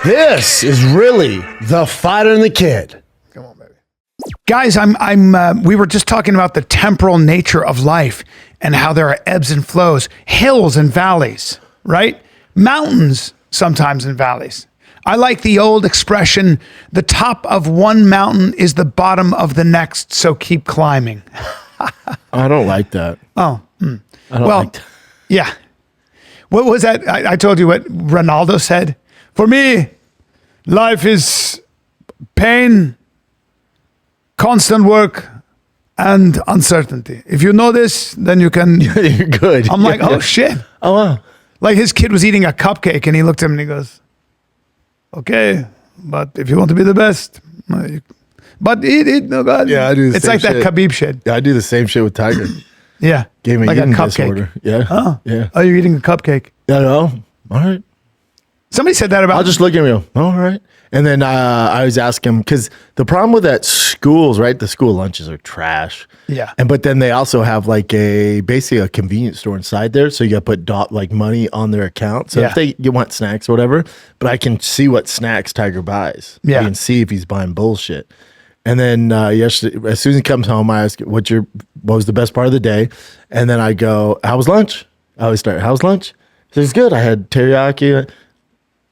This is really the Fighter and the Kid. Come on, baby. Guys, we were just talking about the temporal nature of life and how there are ebbs and flows, hills and valleys, right? Mountains sometimes and valleys. I like the old expression, the top of one mountain is the bottom of the next, so keep climbing. I don't like that. Oh. I don't like that. Yeah. What was that? I told you what Ronaldo said. For me, life is pain, constant work, and uncertainty. If you know this, then you can... You're good. I'm like, oh, shit. Oh, wow. Like his kid was eating a cupcake, and he looked at him and he goes, okay, but if you want to be the best, but eat it, no God. Yeah, I do the It's same like that shit. Khabib shit. Yeah, I do the same shit with Tiger. Yeah. Gave me like a a cupcake. disorder. Yeah. Oh. Yeah. Oh, you're eating a cupcake. I know. All right. Somebody said that about... I'll just look at him and go, all right. And then I always ask him, because the problem with that schools, right? The school lunches are trash. Yeah. But then they also have like basically a convenience store inside there. So you got to put like money on their account. So if you want snacks or whatever, but I can see what snacks Tiger buys. Yeah. I can see if he's buying bullshit. And then yesterday, as soon as he comes home, I ask, what was the best part of the day? And then I go, how was lunch? I always start, how was lunch? He says, good. I had teriyaki.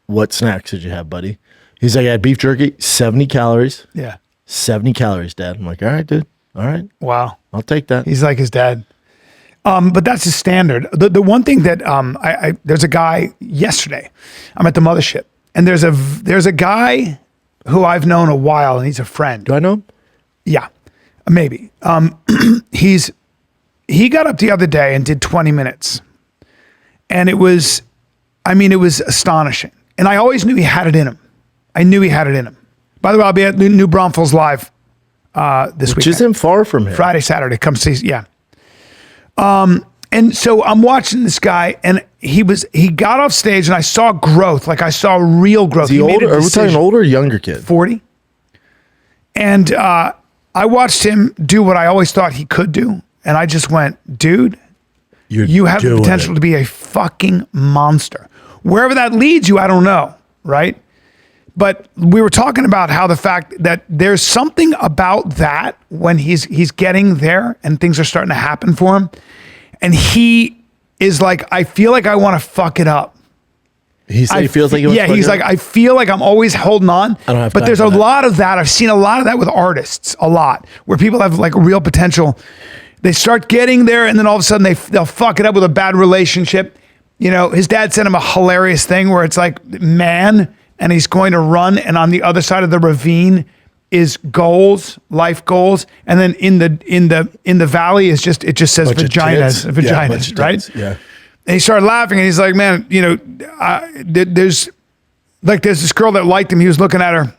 What snacks did you have, buddy? He's like, I had beef jerky, 70 calories. Yeah. 70 calories, Dad. I'm like, all right, dude. All right. Wow. I'll take that. He's like his dad. But that's his standard. The one thing that there's a guy yesterday, I'm at the mothership, and there's a guy who I've known a while, and he's a friend. Do I know him? Yeah, maybe. He got up the other day and did 20 minutes. And it was astonishing. And I always knew he had it in him. I knew he had it in him. By the way, I'll be at New Braunfels Live this week. Which isn't far from here. Friday, Saturday. Come see, yeah. And so I'm watching this guy, and he got off stage, and I saw growth. Like I saw real growth. Is he older? Are we talking older or younger kid? 40. And I watched him do what I always thought he could do. And I just went, dude, you have the potential to be a fucking monster. Wherever that leads you, I don't know, right? But we were talking about how the fact that there's something about that when he's getting there and things are starting to happen for him. And he is like, I feel like I want to fuck it up. He feels like he wants to fuck he's it like, up? I feel like I'm always holding on. I don't have but time there's for a that. lot of that. I've seen a lot of that with artists, a lot, where people have like real potential. They start getting there, and then all of a sudden they'll fuck it up with a bad relationship. You know, his dad sent him a hilarious thing where it's like, man, and he's going to run, and on the other side of the ravine is goals, life goals, and then in the valley is just says vaginas, right? Yeah. And he started laughing, and he's like, man, you know, there's this girl that liked him. He was looking at her,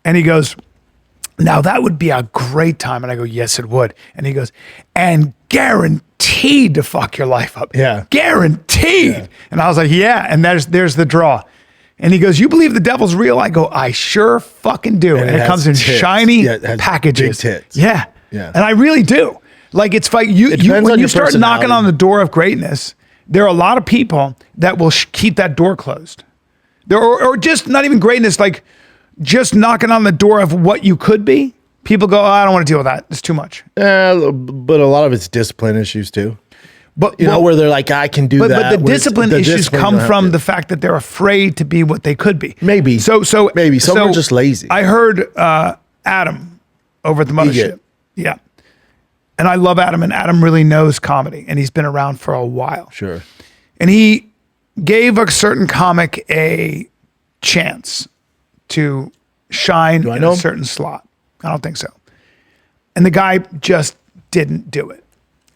and he goes, now that would be a great time. And I go, yes, it would. And he goes, and guaranteed to fuck your life up. Yeah. Guaranteed. Yeah. And I was like, yeah. And there's the draw. And he goes, you believe the devil's real? I go, I sure fucking do. And it comes in shiny packages. Big tits. Yeah. Yeah. And I really do. Like, it's like when you start knocking on the door of greatness, there are a lot of people that will keep that door closed. Or just not even greatness, like just knocking on the door of what you could be. People go, oh, I don't want to deal with that. It's too much. But a lot of it's discipline issues too. But you know, where they're like, I can do that. But the discipline issues come from the fact that they're afraid to be what they could be. Maybe. Maybe. Some are just lazy. I heard Adam over at the mothership. Yeah. And I love Adam, and Adam really knows comedy, and he's been around for a while. Sure. And he gave a certain comic a chance to shine in a certain slot. I don't think so. And the guy just didn't do it.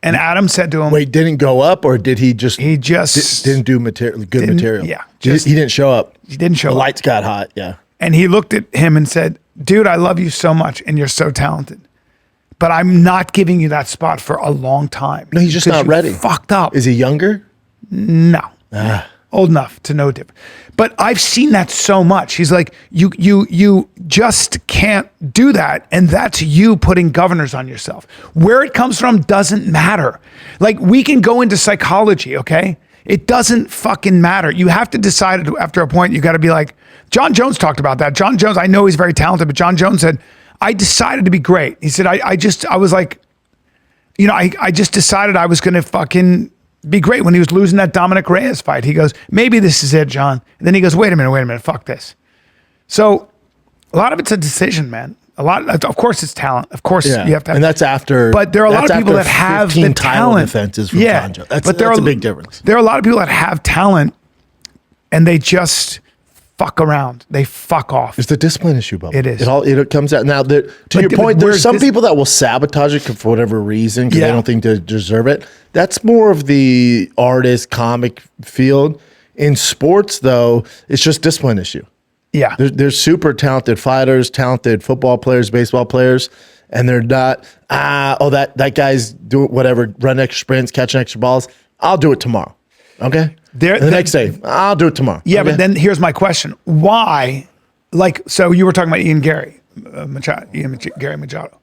And Adam said to him, wait, didn't go up, or did he just... He just... didn't do good material. Yeah. He didn't show up. He didn't show up. The lights got hot, yeah. And he looked at him and said, dude, I love you so much, and you're so talented. But I'm not giving you that spot for a long time. No, he's just not ready. Fucked up. Is he younger? No. Old enough to know different. But I've seen that so much. He's like, you just can't do that. And that's you putting governors on yourself. Where it comes from doesn't matter. Like, we can go into psychology, okay? It doesn't fucking matter. You have to decide after a point, you got to be like, Jon Jones talked about that. Jon Jones, I know he's very talented, but Jon Jones said, I decided to be great. He said, I was like, you know, I just decided I was going to fucking be great when he was losing that Dominic Reyes fight. He goes, maybe this is it, John. And then he goes, wait a minute, fuck this. So a lot of it's a decision, man. Of course, it's talent. Of course, you have to. And that's after. But there are a lot of people that have the talent. Defenses from Jon Jones. That's a big difference. There are a lot of people that have talent, and they just fuck around. They fuck off. It's the discipline issue, Bubba. It is. It comes out now. To your point, there's some people that will sabotage it for whatever reason because they don't think they deserve it. That's more of the artist, comic field. In sports, though, it's just discipline issue. Yeah. There's super talented fighters, talented football players, baseball players, and they're not, that guy's doing whatever, run extra sprints, catching extra balls. I'll do it tomorrow. Okay? The next day, I'll do it tomorrow. Yeah, okay? But then here's my question. Why, so you were talking about Garry Machado.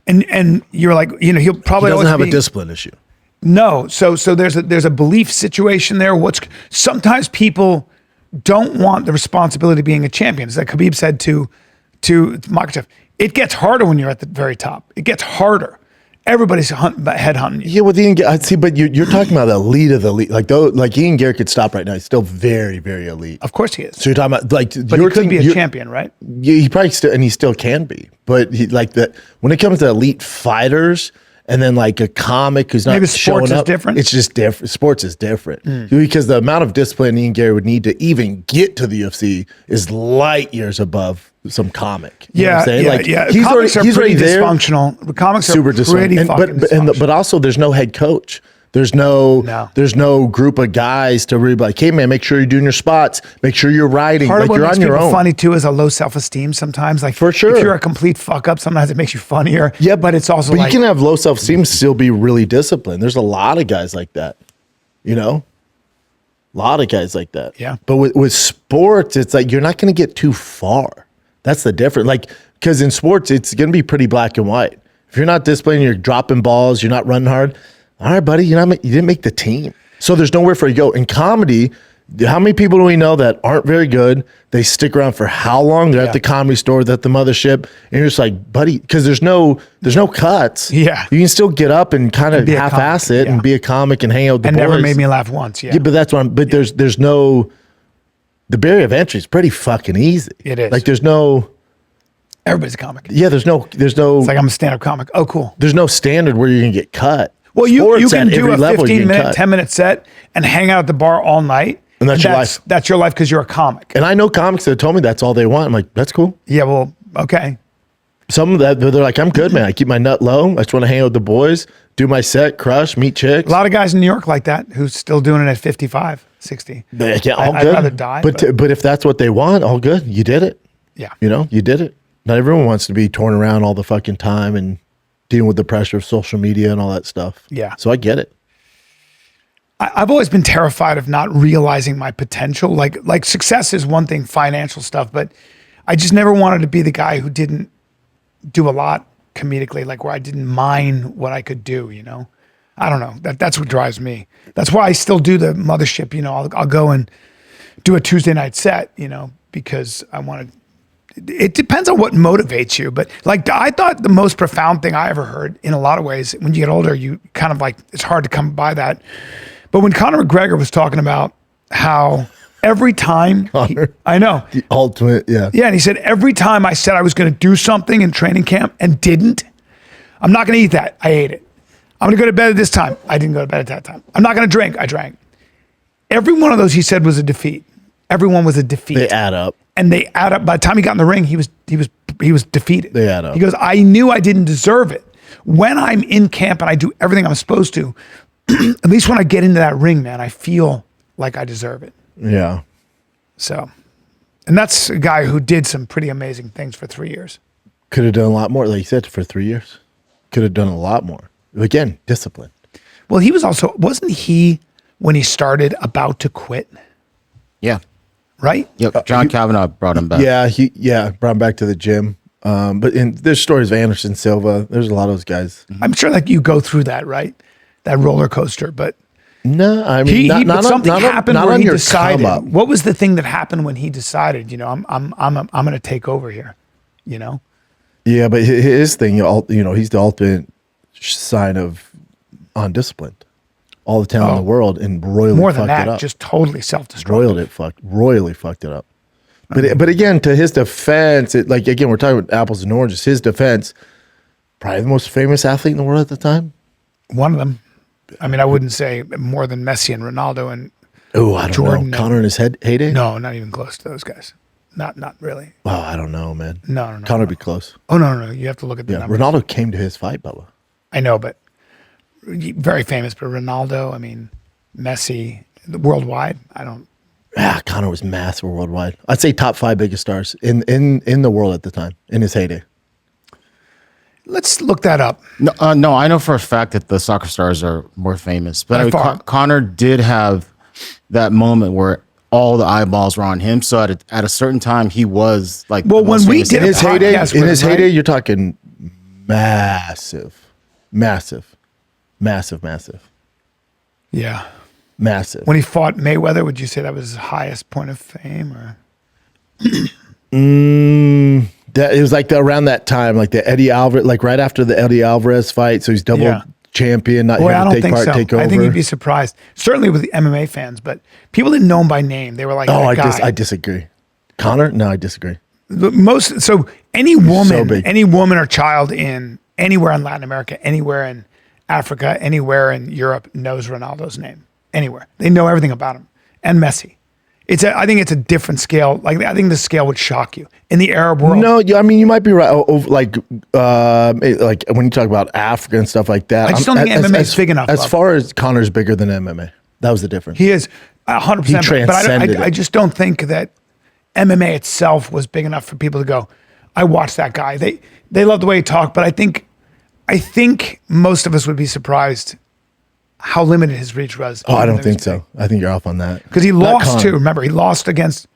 And you're like, he'll probably he doesn't always have a discipline issue. No. So there's a belief situation there. Sometimes people don't want the responsibility of being a champion. As like Khabib said to Makhachev, it gets harder when you're at the very top. It gets harder. Everybody's headhunting you. Yeah, with Ian, I see, but you're talking about the elite of the elite. Like Ian Garry could stop right now. He's still very, very elite. Of course he is. So you're talking about but he could be a champion, right? Yeah, he probably still, and he still can be. But when it comes to elite fighters, and then like a comic who's not maybe sports showing up, is different. It's just different. Sports is different because the amount of discipline Ian Garry would need to even get to the UFC is light years above some comic. You know what I'm saying? Yeah. He's comics already, are pretty there. dysfunctional. The comics Super are pretty fucking dysfunctional. but also there's no head coach. There's no group of guys to really be like, hey man, make sure you're doing your spots, make sure you're riding, Part like of what you're makes on your people own. funny too is a low self-esteem sometimes. Like for sure, if you're a complete fuck up, sometimes it makes you funnier. Yeah, but it's also you can have low self-esteem, still be really disciplined. There's a lot of guys like that, a lot of guys like that. Yeah. But with sports, it's like you're not going to get too far. That's the difference. Like, because in sports, it's going to be pretty black and white. If you're not disciplined, you're dropping balls, you're not running hard. All right, buddy, you didn't make the team. So there's nowhere for you to go. In comedy, how many people do we know that aren't very good? They stick around for how long? They're at the Comedy Store, they're at the mothership, and you're just like, buddy, because there's no cuts. Yeah. You can still get up and kind of half-ass it and be a comic and hang out with the boys. And never made me laugh once, Yeah, but that's what there's no, the barrier of entry is pretty fucking easy. It is. Like there's no. Everybody's a comic. Yeah, there's no. It's like I'm a stand-up comic. Oh, cool. There's no standard where you can get cut. Well, you can do a 15-minute, cut. 10-minute set and hang out at the bar all night. And that's your life. That's your life because you're a comic. And I know comics that told me that's all they want. I'm like, that's cool. Yeah, well, okay. Some of that, they're like, I'm good, man. I keep my nut low. I just want to hang out with the boys, do my set, crush, meet chicks. A lot of guys in New York like that who's still doing it at 55, 60. Yeah, all I'd good. rather die. But if that's what they want, all good. You did it. Yeah. You did it. Not everyone wants to be torn around all the fucking time and dealing with the pressure of social media and all that stuff. Yeah. So I get it. I've always been terrified of not realizing my potential. Like success is one thing, financial stuff, but I just never wanted to be the guy who didn't do a lot comedically, like where I didn't mind what I could do, I don't know. That's what drives me. That's why I still do the mothership, I'll go and do a Tuesday night set, because I want to. It depends on what motivates you, but like I thought the most profound thing I ever heard in a lot of ways, when you get older, you kind of like, it's hard to come by that. But when Conor McGregor was talking about how every time, I know. The ultimate, yeah. Yeah, and he said, every time I said I was going to do something in training camp and didn't, I'm not going to eat that. I ate it. I'm going to go to bed at this time. I didn't go to bed at that time. I'm not going to drink. I drank. Every one of those he said was a defeat. Everyone was a defeat. They add up. And they add up. By the time he got in the ring, he was defeated. They add up. He goes, I knew I didn't deserve it. When I'm in camp and I do everything I'm supposed to, at least when I get into that ring, man, I feel like I deserve it. Yeah. So, and that's a guy who did some pretty amazing things for 3 years. Could have done a lot more, like you said, for 3 years. Could have done a lot more. Again, discipline. Well, he was also, wasn't he, when he started, about to quit? Yeah. Right? Yep. John Kavanaugh brought him back. Yeah, brought him back to the gym. But there's stories of Anderson Silva. There's a lot of those guys. I'm sure like you go through that, right? That roller coaster. But No, I mean, but something happened where on he your decided. come up. What was the thing that happened when he decided? I'm going to take over here. Yeah, but his thing, he's the ultimate sign of undisciplined. All the talent in the world and royally more than fucked it that, up. just totally self-destructive. Royally fucked it up. But again, to his defense, again, we're talking about apples and oranges. His defense, probably the most famous athlete in the world at the time. One of them. I mean, I wouldn't say more than Messi and Ronaldo and I don't Jordan. know. Connor in his heyday? No, not even close to those guys. Not really. Oh, I don't know, man. No. Connor would be close. Oh, no. You have to look at the numbers. Ronaldo came to his fight, Bubba. I know, but very famous. But Ronaldo, I mean, Messi, worldwide, I don't. Connor was massive worldwide. I'd say top 5 biggest stars in the world at the time, in his heyday. Let's look that up. No, I know for a fact that the soccer stars are more famous. But Connor did have that moment where all the eyeballs were on him. So at a certain time, he was like. Well, when we did his heyday, you're talking massive. Yeah. Massive. When he fought Mayweather, would you say that was his highest point of fame, or? That it was around that time, like the Eddie Alvarez, like right after the Eddie Alvarez fight. So he's double champion, not here to take part, take over. I think you'd be surprised. Certainly with the MMA fans, but people didn't know him by name. They were like, I disagree. Connor? No, I disagree. Any woman or child in anywhere in Latin America, anywhere in Africa, anywhere in Europe knows Ronaldo's name. Anywhere. They know everything about him. And Messi. I think it's a different scale. Like, I think the scale would shock you. In the Arab world. No, I mean, you might be right. Like when you talk about Africa and stuff like that. I just don't think MMA is big enough. As far as Connor's bigger than MMA. That was the difference. He is 100%. He transcended but I just don't think that MMA itself was big enough for people to go, I watched that guy. They love the way he talked, but I think most of us would be surprised how limited his reach was. Oh, I don't think so. I think you're off on that. Because he lost too. Remember, he lost against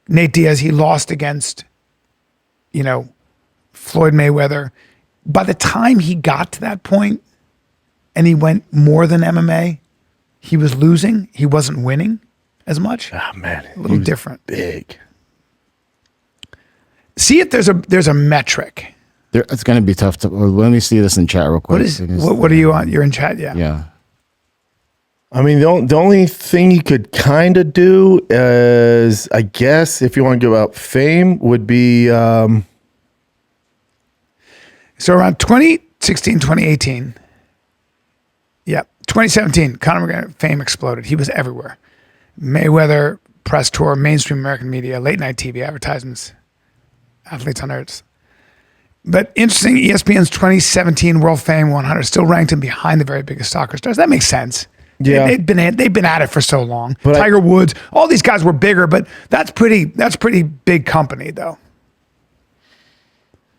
Nate Diaz. He lost against, Floyd Mayweather. By the time he got to that point and he went more than MMA, he was losing. He wasn't winning as much. Oh, man. A little different. Big. See if there's a metric. It's going to be tough let me see this in chat real quick. What are you on? You're in chat, yeah. Yeah. I mean, the only thing you could kind of do is, I guess, if you want to give out fame, would be. So around 2016, 2018. Yeah. 2017, Conor McGregor fame exploded. He was everywhere. Mayweather, press tour, mainstream American media, late night TV, advertisements, athletes on Earth. But interesting, ESPN's 2017 World Fame 100 still ranked him behind the very biggest soccer stars. That makes sense. Yeah, they've been at it for so long. But Tiger Woods, all these guys were bigger, but that's pretty big company though.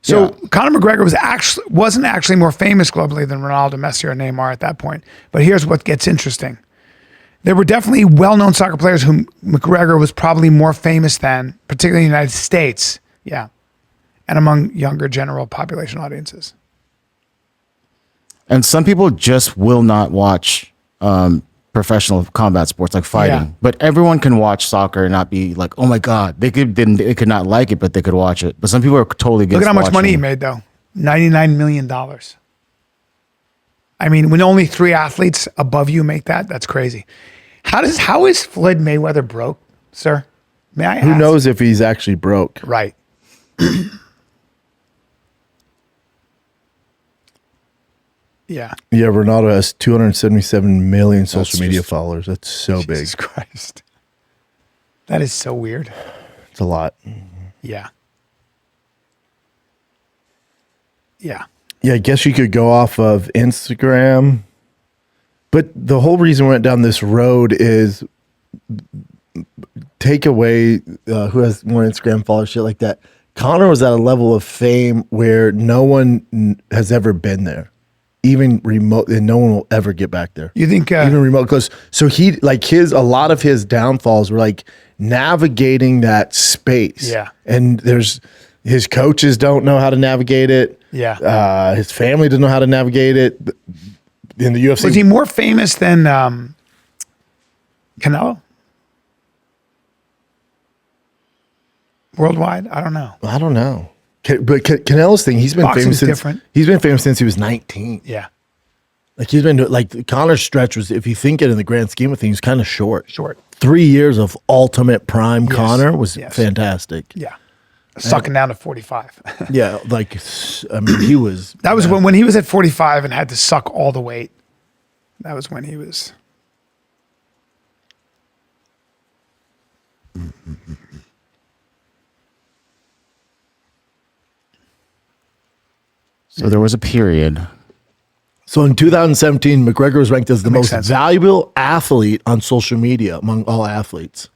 So Conor McGregor wasn't actually more famous globally than Ronaldo, Messi, or Neymar at that point. But here's what gets interesting: there were definitely well-known soccer players whom McGregor was probably more famous than, particularly in the United States. Yeah. And among younger general population audiences. And some people just will not watch professional combat sports like fighting. Yeah. But everyone can watch soccer and not be like, oh my God. They could not like it, but they could watch it. But some people are totally against. Look at how much money he made though. $99 million. I mean, when only 3 athletes above you make that's crazy. How is Floyd Mayweather broke, sir? May I ask? Who knows if he's actually broke? Right. Yeah. Yeah, Ronaldo has 277 million social media followers. That's so big. Jesus Christ. That is so weird. It's a lot. Yeah. Yeah. Yeah, I guess you could go off of Instagram. But the whole reason we went down this road is take away who has more Instagram followers, shit like that. Conor was at a level of fame where no one has ever been there. Even remote, and no one will ever get back there. You think even remote close? So he a lot of his downfalls were like navigating that space. Yeah, and his coaches don't know how to navigate it. Yeah, his family doesn't know how to navigate it. In the UFC, was he more famous than Canelo? Worldwide? I don't know. I don't know. But Canelo's thing, he's been Boxing's famous since different. he's been famous since he was 19. Yeah. Like he's been like Conor's stretch was, if you think it in the grand scheme of things, kind of short. Short. 3 years of ultimate prime Conor was fantastic. Yeah. Sucking down to 45. Yeah, like I mean, he was. That was when he was at 45 and had to suck all the weight. That was when he was. So there was a period. So in 2017, McGregor was ranked as the most sense. valuable athlete on social media among all athletes.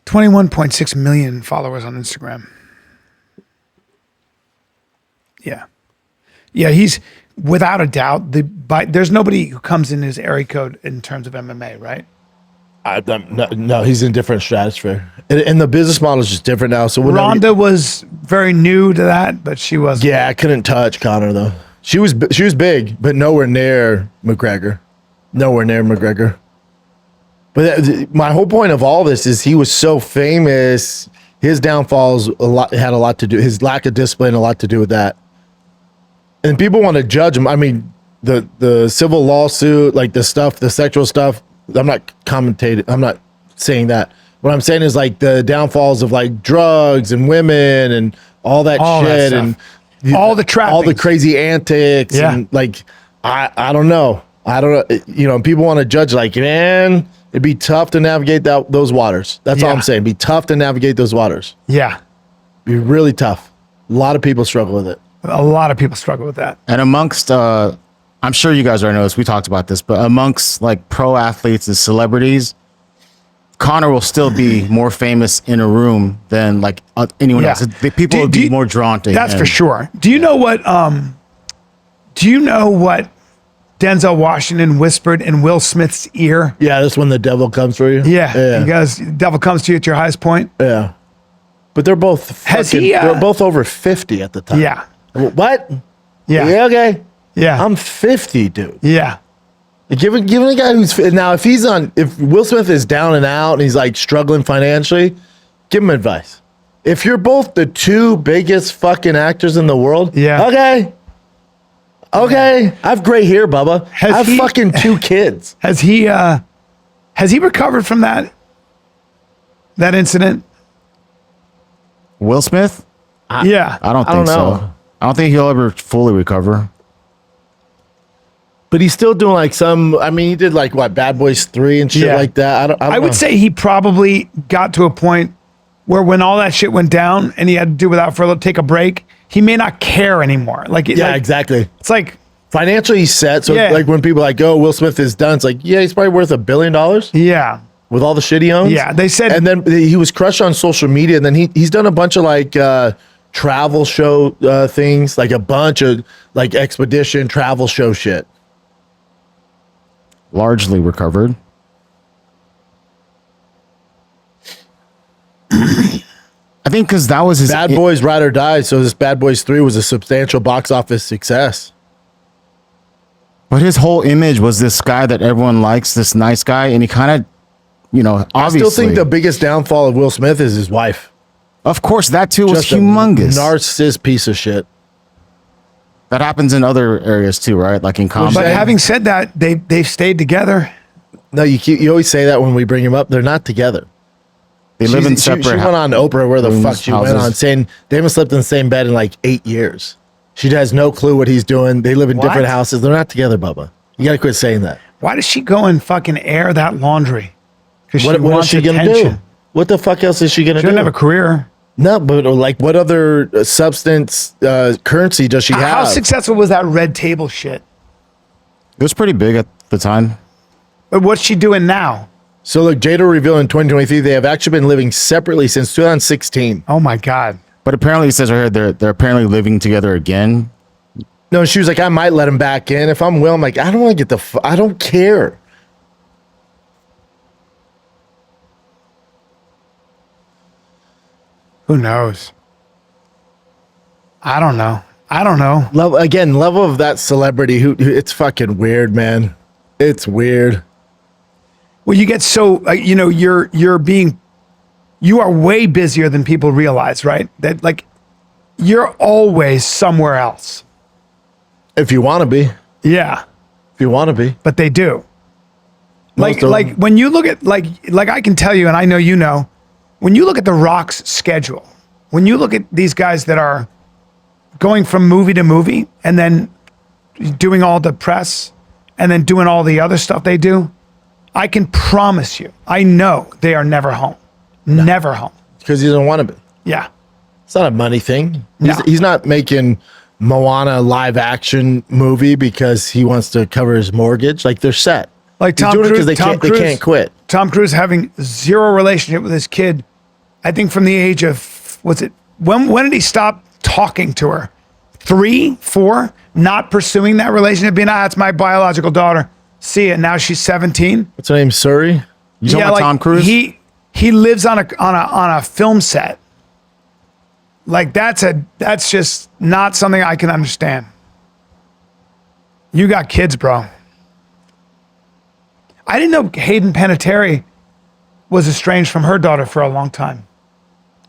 21.6 million followers on Instagram. Yeah. Yeah, he's without a doubt there's nobody who comes in his area code in terms of MMA, right? No, he's in a different stratosphere. And the business model is just different now. So Ronda was very new to that, but she wasn't. Yeah, I couldn't touch Conor though. She was big, but nowhere near McGregor. Nowhere near McGregor. But my whole point of all this is he was so famous. His downfalls had a lot to do. His lack of discipline, a lot to do with that. And people want to judge him. I mean, the civil lawsuit, like the sexual stuff. I'm not commentating. I'm not saying that. What I'm saying is like the downfalls of like drugs and women and all that shit and all the trappings, all the crazy antics. Yeah. And like, I don't know. You know, people want to judge like, man, it'd be tough to navigate those waters. That's all I'm saying. It'd be tough to navigate those waters. Yeah. It'd be really tough. A lot of people struggle with it. A lot of people struggle with that. And amongst, I'm sure you guys already know this, we talked about this, but amongst like pro athletes and celebrities, Conor will still be more famous in a room than like anyone else. The people would be more drawn to him. That's for sure. Do you know what Denzel Washington whispered in Will Smith's ear? Yeah, that's when the devil comes for you. Yeah. You guys, devil comes to you at your highest point. Yeah. But they're both they're both over 50 at the time. Yeah. What? Yeah. Okay. Yeah. I'm 50, dude. Yeah. Give a guy who's now if Will Smith is down and out and he's like struggling financially, give him advice. If you're both the two biggest fucking actors in the world, okay. I have gray hair, Bubba. I have fucking 2 kids. Has he recovered from that incident? Will Smith? Yeah. I don't think so. I don't think he'll ever fully recover. But he's still doing like he did like what, Bad Boys 3 and shit like that. I would say he probably got to a point where when all that shit went down and he had to do without for take a break, he may not care anymore. Exactly. It's like financially he's set. So like when people are like, oh, Will Smith is done, it's like, yeah, he's probably worth $1 billion. Yeah. With all the shit he owns. Yeah. They said, and then he was crushed on social media, and then he's done a bunch of like travel show things, like a bunch of like expedition travel show shit. Largely recovered. I think because that was his Bad Boys Ride or Die. So this Bad Boys 3 was a substantial box office success. But his whole image was this guy that everyone likes, this nice guy, and he kind of, obviously. I still think the biggest downfall of Will Smith is his wife. Of course, that too was Just humongous. A narcissist piece of shit. That happens in other areas too, right? Like in comedy. But having said that, they've stayed together. No, you always say that when we bring him up. They're not together. They live in separate. She went on Oprah where the fuck she went on, saying they haven't slept in the same bed in like 8 years. She has no clue what he's doing. They live in different houses. They're not together, Bubba. You gotta quit saying that. Why does she go and fucking air that laundry? Because what is she gonna do? What the fuck else is she gonna do? She doesn't have a career. No, but like, what other substance currency does she have? How successful was that Red Table shit? It was pretty big at the time. But what's she doing now? So look, Jada revealed in 2023 they have actually been living separately since 2016. Oh my God! But apparently, it says right here they're apparently living together again. No, she was like, I might let him back in if I'm Will. I'm like, I don't want to get I don't care. Who knows? I don't know. Level of that celebrity who it's fucking weird, man. It's weird. Well, you get so you are way busier than people realize, right? That like you're always somewhere else. If you want to be. Yeah. If you want to be. But they do. Most Like of them. when you look at like I can tell you, and I know you know, when you look at The Rock's schedule, when you look at these guys that are going from movie to movie and then doing all the press and then doing all the other stuff they do, I can promise you, I know they are never home. Never home. Because he doesn't want to be. Yeah. It's not a money thing. No. He's not making Moana live action movie because he wants to cover his mortgage. Like they're set. Like He's Tom doing it Cruise, because they can't quit. Tom Cruise having zero relationship with his kid. I think from the age of, when did he stop talking to her? 3, 4, not pursuing that relationship, being, it's my biological daughter. See it. Now she's 17. What's her name? Suri? You talking about Tom Cruise? He lives on a film set. Like that's just not something I can understand. You got kids, bro. I didn't know Hayden Panettiere was estranged from her daughter for a long time.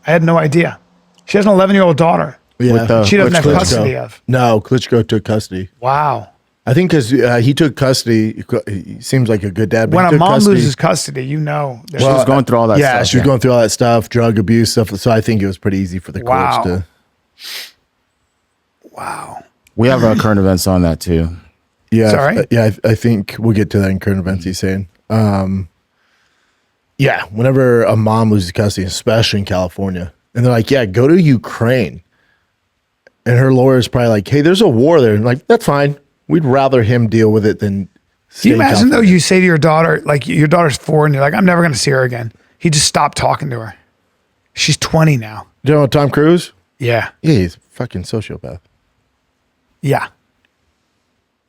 I had no idea. She has an 11-year-old daughter. Yeah. She doesn't have Klitschko. custody of. No, Klitschko took custody. Wow. I think because he took custody. He seems like a good dad. But When he a took mom custody. loses custody, you know. She was going through all that stuff. Yeah, she was going through all that stuff, drug abuse stuff. So I think it was pretty easy for the courts to. Wow. We have current events on that too. Yeah. Sorry? I think we'll get to that in current events. He's saying. Yeah, whenever a mom loses custody, especially in California, and they're like, "Yeah, go to Ukraine," and her lawyer's probably like, "Hey, there's a war there," and like, that's fine. We'd rather him deal with it than. Do you imagine though? You say to your daughter, like your daughter's 4, and you're like, "I'm never going to see her again." He just stopped talking to her. She's 20 now. Do you know Tom Cruise? Yeah. Yeah, he's a fucking sociopath. Yeah.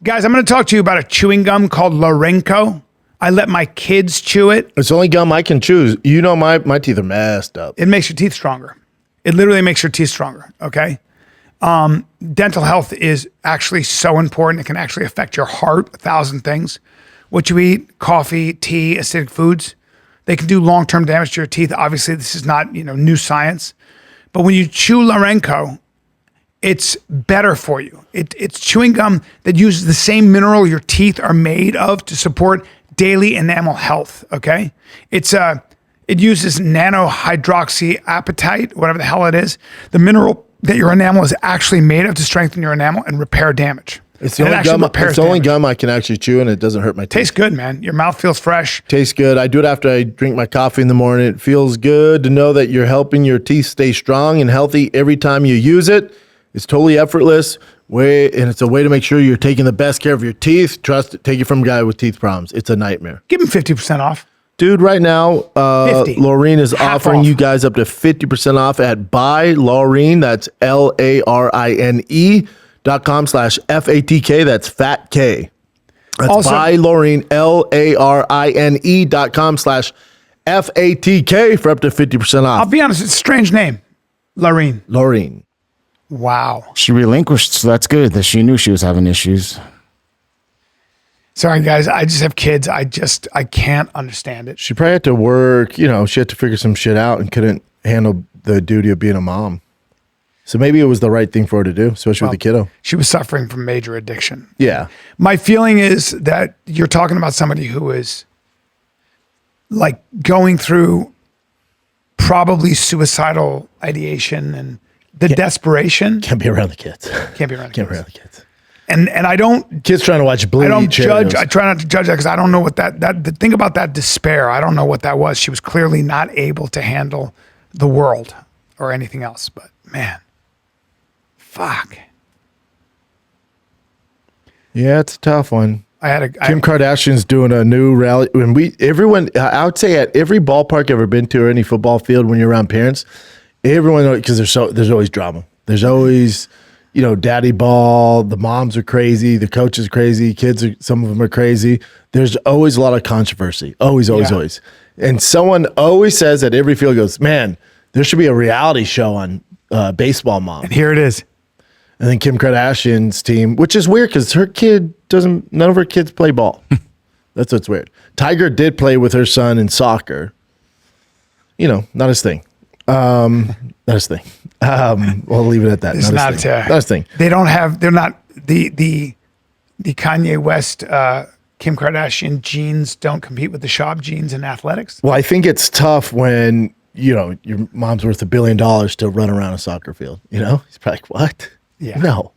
Guys, I'm going to talk to you about a chewing gum called Lorenco. I let my kids chew it. It's the only gum I can choose. You know, my teeth are messed up. It makes your teeth stronger. It literally makes your teeth stronger. Okay. Dental health is actually so important. It can actually affect your heart, 1,000 things. What you eat, coffee, tea, acidic foods, they can do long-term damage to your teeth. Obviously, this is not, new science. But when you chew Lorenco, it's better for you. It's chewing gum that uses the same mineral your teeth are made of to support daily enamel health, okay? It uses nanohydroxyapatite, whatever the hell it is, the mineral that your enamel is actually made of to strengthen your enamel and repair damage. It's the only gum I can actually chew, and it doesn't hurt my teeth. Tastes good, man. Your mouth feels fresh. Tastes good. I do it after I drink my coffee in the morning. It feels good to know that you're helping your teeth stay strong and healthy every time you use it. It's totally effortless and it's a way to make sure you're taking the best care of your teeth. Trust it. Take it from a guy with teeth problems. It's a nightmare. Give him 50% off. Dude, right now, 50. Laureen is Half offering off. you guys up to 50% off at Buy Laureen. That's LARINE.com/FATK. That's fat K. That's Also- Buy Laureen, LARINE.com/FATK for up to 50% I'll off. be honest, it's a strange name. Laureen. Laureen. Wow. She relinquished, so that's good that she knew she was having issues. Sorry, guys. I just have kids. I can't understand it. She probably had to work, she had to figure some shit out and couldn't handle the duty of being a mom. So maybe it was the right thing for her to do, especially with the kiddo. She was suffering from major addiction. Yeah. My feeling is that you're talking about somebody who is like going through probably suicidal ideation and the desperation. Can't be around the kids. Can't be around Can't kids. be around the kids. And I don't Kids trying to watch Blue. I don't eat judge. Cheerios. I try not to judge that because I don't know what the thing about that despair. I don't know what that was. She was clearly not able to handle the world or anything else. But man, fuck. Yeah, it's a tough one. Kim Kardashian's doing a new rally. I would say at every ballpark I've ever been to or any football field, when you're around parents, everyone, because there's always drama. There's always, daddy ball. The moms are crazy. The coach is crazy. Some of them are crazy. There's always a lot of controversy. Always. And someone always says at every field goes, man, there should be a reality show on Baseball Mom. And here it is. And then Kim Kardashian's team, which is weird because none of her kids play ball. That's what's weird. Tiger did play with her son in soccer. Not his thing. Not his thing. We'll leave it at that. It's not his thing. They're not the Kanye West, Kim Kardashian genes don't compete with the Schaub genes in athletics. Well, I think it's tough when, your mom's worth $1 billion to run around a soccer field. He's probably like, what? Yeah. No.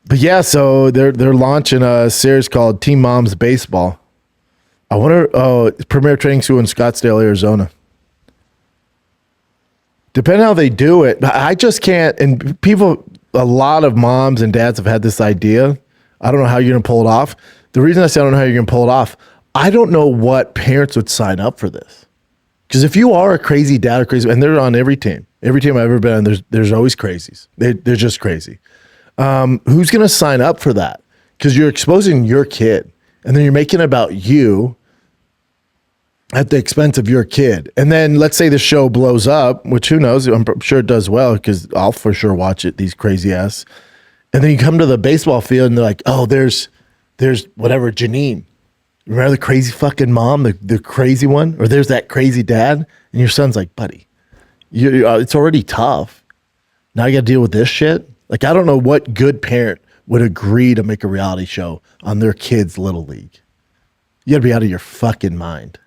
But yeah, so they're launching a series called Teen Moms Baseball. I wonder, it's Premier Training School in Scottsdale, Arizona. Depending on how they do it, I just can't, and a lot of moms and dads have had this idea. I don't know how you're going to pull it off. The reason I say I don't know how you're going to pull it off, I don't know what parents would sign up for this. Because if you are a crazy dad or crazy, and they're on every team I've ever been on, there's always crazies. They're just crazy. Who's going to sign up for that? Because you're exposing your kid, and then you're making it about you at the expense of your kid. And then let's say the show blows up, which who knows? I'm sure it does well because I'll for sure watch it, these crazy ass. And then you come to the baseball field and they're like, oh, there's whatever, Janine. Remember the crazy fucking mom, the crazy one? Or there's that crazy dad? And your son's like, buddy, it's already tough. Now you got to deal with this shit? Like, I don't know what good parent would agree to make a reality show on their kid's little league. You got to be out of your fucking mind.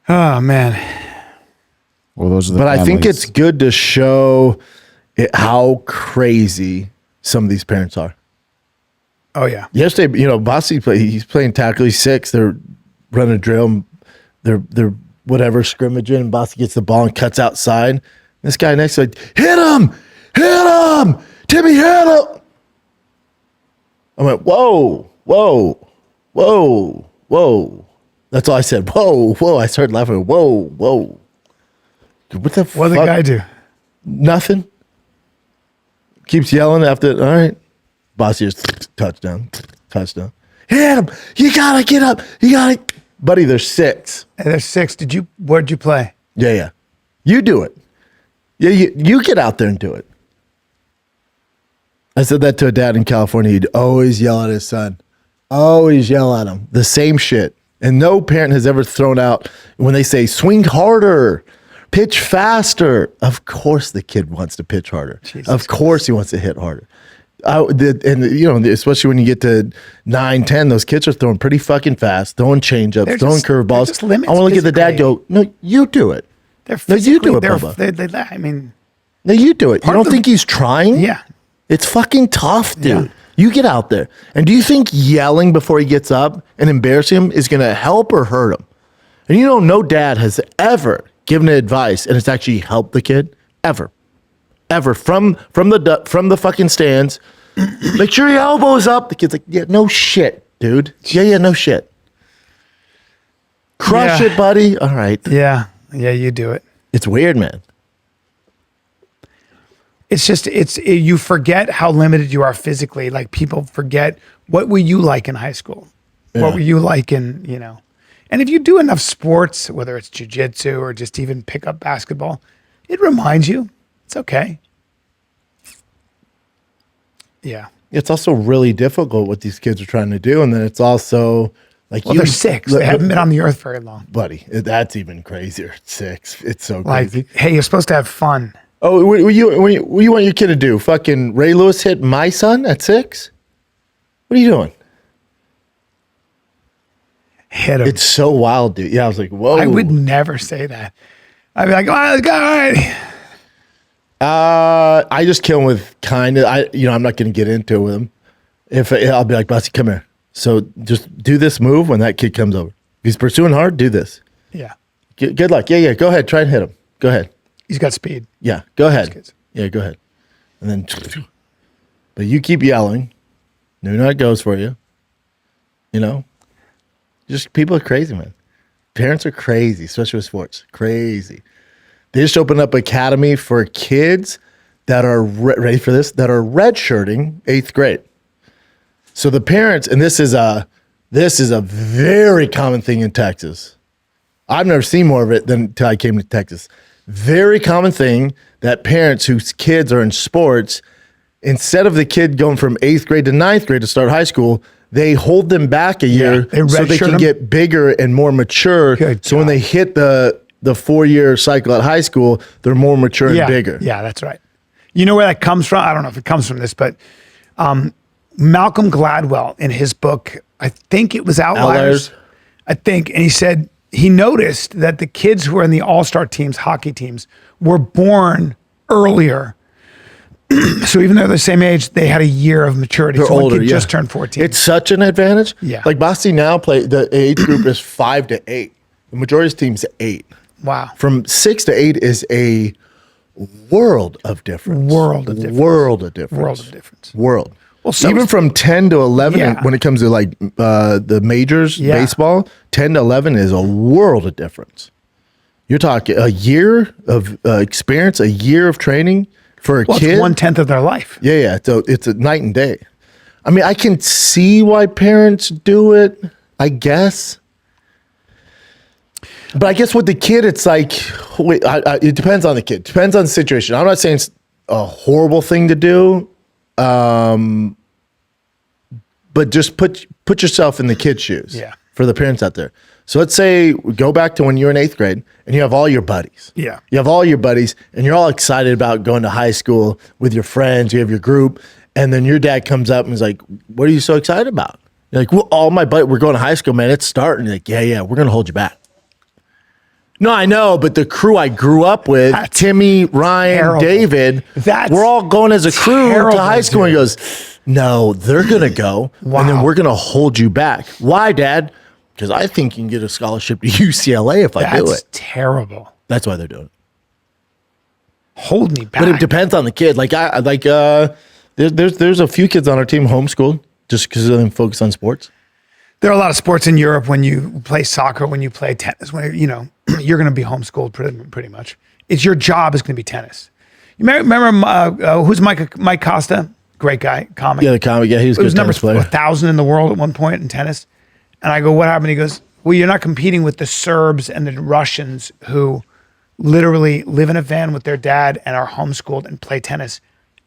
Oh, man. Well, those are the But families. I think it's good to show how crazy some of these parents are. Oh, yeah. Yesterday, Bossy he's playing tackle. He's 6. They're running a drill. They're whatever scrimmaging, and Bossy gets the ball and cuts outside. This guy next to like, hit him, Timmy, hit him. I went, whoa. That's all I said. Whoa. I started laughing. Whoa. Dude, what the fuck? What did the guy do? Nothing. Keeps yelling after. All right. Bossy just touchdown. Hit him. You got to get up. Buddy, there's 6. Hey, there's 6. Where'd you play? Yeah. You do it. Yeah, you get out there and do it. I said that to a dad in California. He'd always yell at his son. Always yell at him. The same shit. And no parent has ever thrown out when they say, swing harder, pitch faster. Of course the kid wants to pitch harder. Of course he wants to hit harder. Especially when you get to 9, 10, those kids are throwing pretty fucking fast, throwing changeups, throwing curveballs. I want to look at the dad go, no, you do it. No, you do it, Bubba. No, you do it. You don't think he's trying? Yeah. It's fucking tough, dude. Yeah. You get out there. And do you think yelling before he gets up and embarrassing him is going to help or hurt him? And no dad has ever given advice and it's actually helped the kid. Ever. From the fucking stands. Make sure your elbow's up. The kid's like, yeah, no shit, dude. Yeah, no shit. Crush it, buddy. All right. Yeah, you do it. It's weird, man. It's just, you forget how limited you are physically. Like people forget, what were you like in high school? Yeah. What were you like in, and if you do enough sports, whether it's jujitsu or just even pick up basketball, it reminds you it's okay. Yeah. It's also really difficult what these kids are trying to do. And then it's also like, they're 6. They haven't been on the earth very long. Buddy, that's even crazier. 6. It's so like, crazy. Hey, you're supposed to have fun. Oh, what you want your kid to do? Fucking Ray Lewis hit my son at 6? What are you doing? Hit him. It's so wild, dude. Yeah, I was like, whoa. I would never say that. I'd be like, oh, all right. I just kill him with kind of. I'm not going to get into it with him. I'll be like, Bossy, come here. So just do this move when that kid comes over. If he's pursuing hard, do this. Yeah. Good luck. Yeah. Go ahead. Try and hit him. Go ahead. He's got speed. Yeah. Go ahead. Yeah. Go ahead. And then, but you keep yelling. No, it goes for you. Just people are crazy, man. Parents are crazy, especially with sports. Crazy. They just opened up an academy for kids that are ready for this, that are redshirting 8th grade. So the parents, and this is a very common thing in Texas. I've never seen more of it until I came to Texas. Very common thing that parents whose kids are in sports instead of the kid going from 8th grade to 9th grade to start high school, they hold them back a year so they can get bigger and more mature. So when they hit the 4-year cycle at high school, they're more mature and bigger. Yeah, that's right. You know where that comes from? I don't know if it comes from this, but Malcolm Gladwell in his book, I think it was Outliers. I think, and he said he noticed that the kids who were in the all-star teams, hockey teams, were born earlier. So even though they're the same age, they had a year of maturity. They're so older, one kid just turned 14. It's such an advantage. Yeah. Like Basti now the age group is 5 to 8. The majority of teams 8. Wow. From 6 to 8 is a world of difference. World of difference. Well, so even from 10 to 11, when it comes to like the majors, baseball, 10 to 11 is a world of difference. You're talking a year of experience, a year of training for a kid. It's 1/10 of their life. Yeah. So it's a night and day. I mean, I can see why parents do it, I guess. But I guess with the kid, it's like, it depends on the kid. Depends on the situation. I'm not saying it's a horrible thing to do. But just put yourself in the kid's shoes. Yeah. For the parents out there. So let's say go back to when you were in 8th grade and you have all your buddies. Yeah. You have all your buddies and you're all excited about going to high school with your friends. You have your group. And then your dad comes up and is like, what are you so excited about? You're like, well, all my buddies, we're going to high school, man. It's starting. You're like, yeah, we're going to hold you back. No, I know, but the crew I grew up with, Timmy, Ryan, David, we're all going as a crew to high school. And he goes, no, they're going to go, and then we're going to hold you back. Why, Dad? Because I think you can get a scholarship to UCLA if I do it. That's terrible. That's why they're doing it. Hold me back. But it depends on the kid. There's a few kids on our team homeschooled just because they focus on sports. There are a lot of sports in Europe when you play soccer, when you play tennis, when you're going to be homeschooled pretty much. It's your job is going to be tennis. You remember who's Mike Costa? Great guy, comic. Yeah, the comic. Yeah, he was a good tennis player. 1,000 in the world at one point in tennis. And I go, what happened? He goes, well, you're not competing with the Serbs and the Russians who literally live in a van with their dad and are homeschooled and play tennis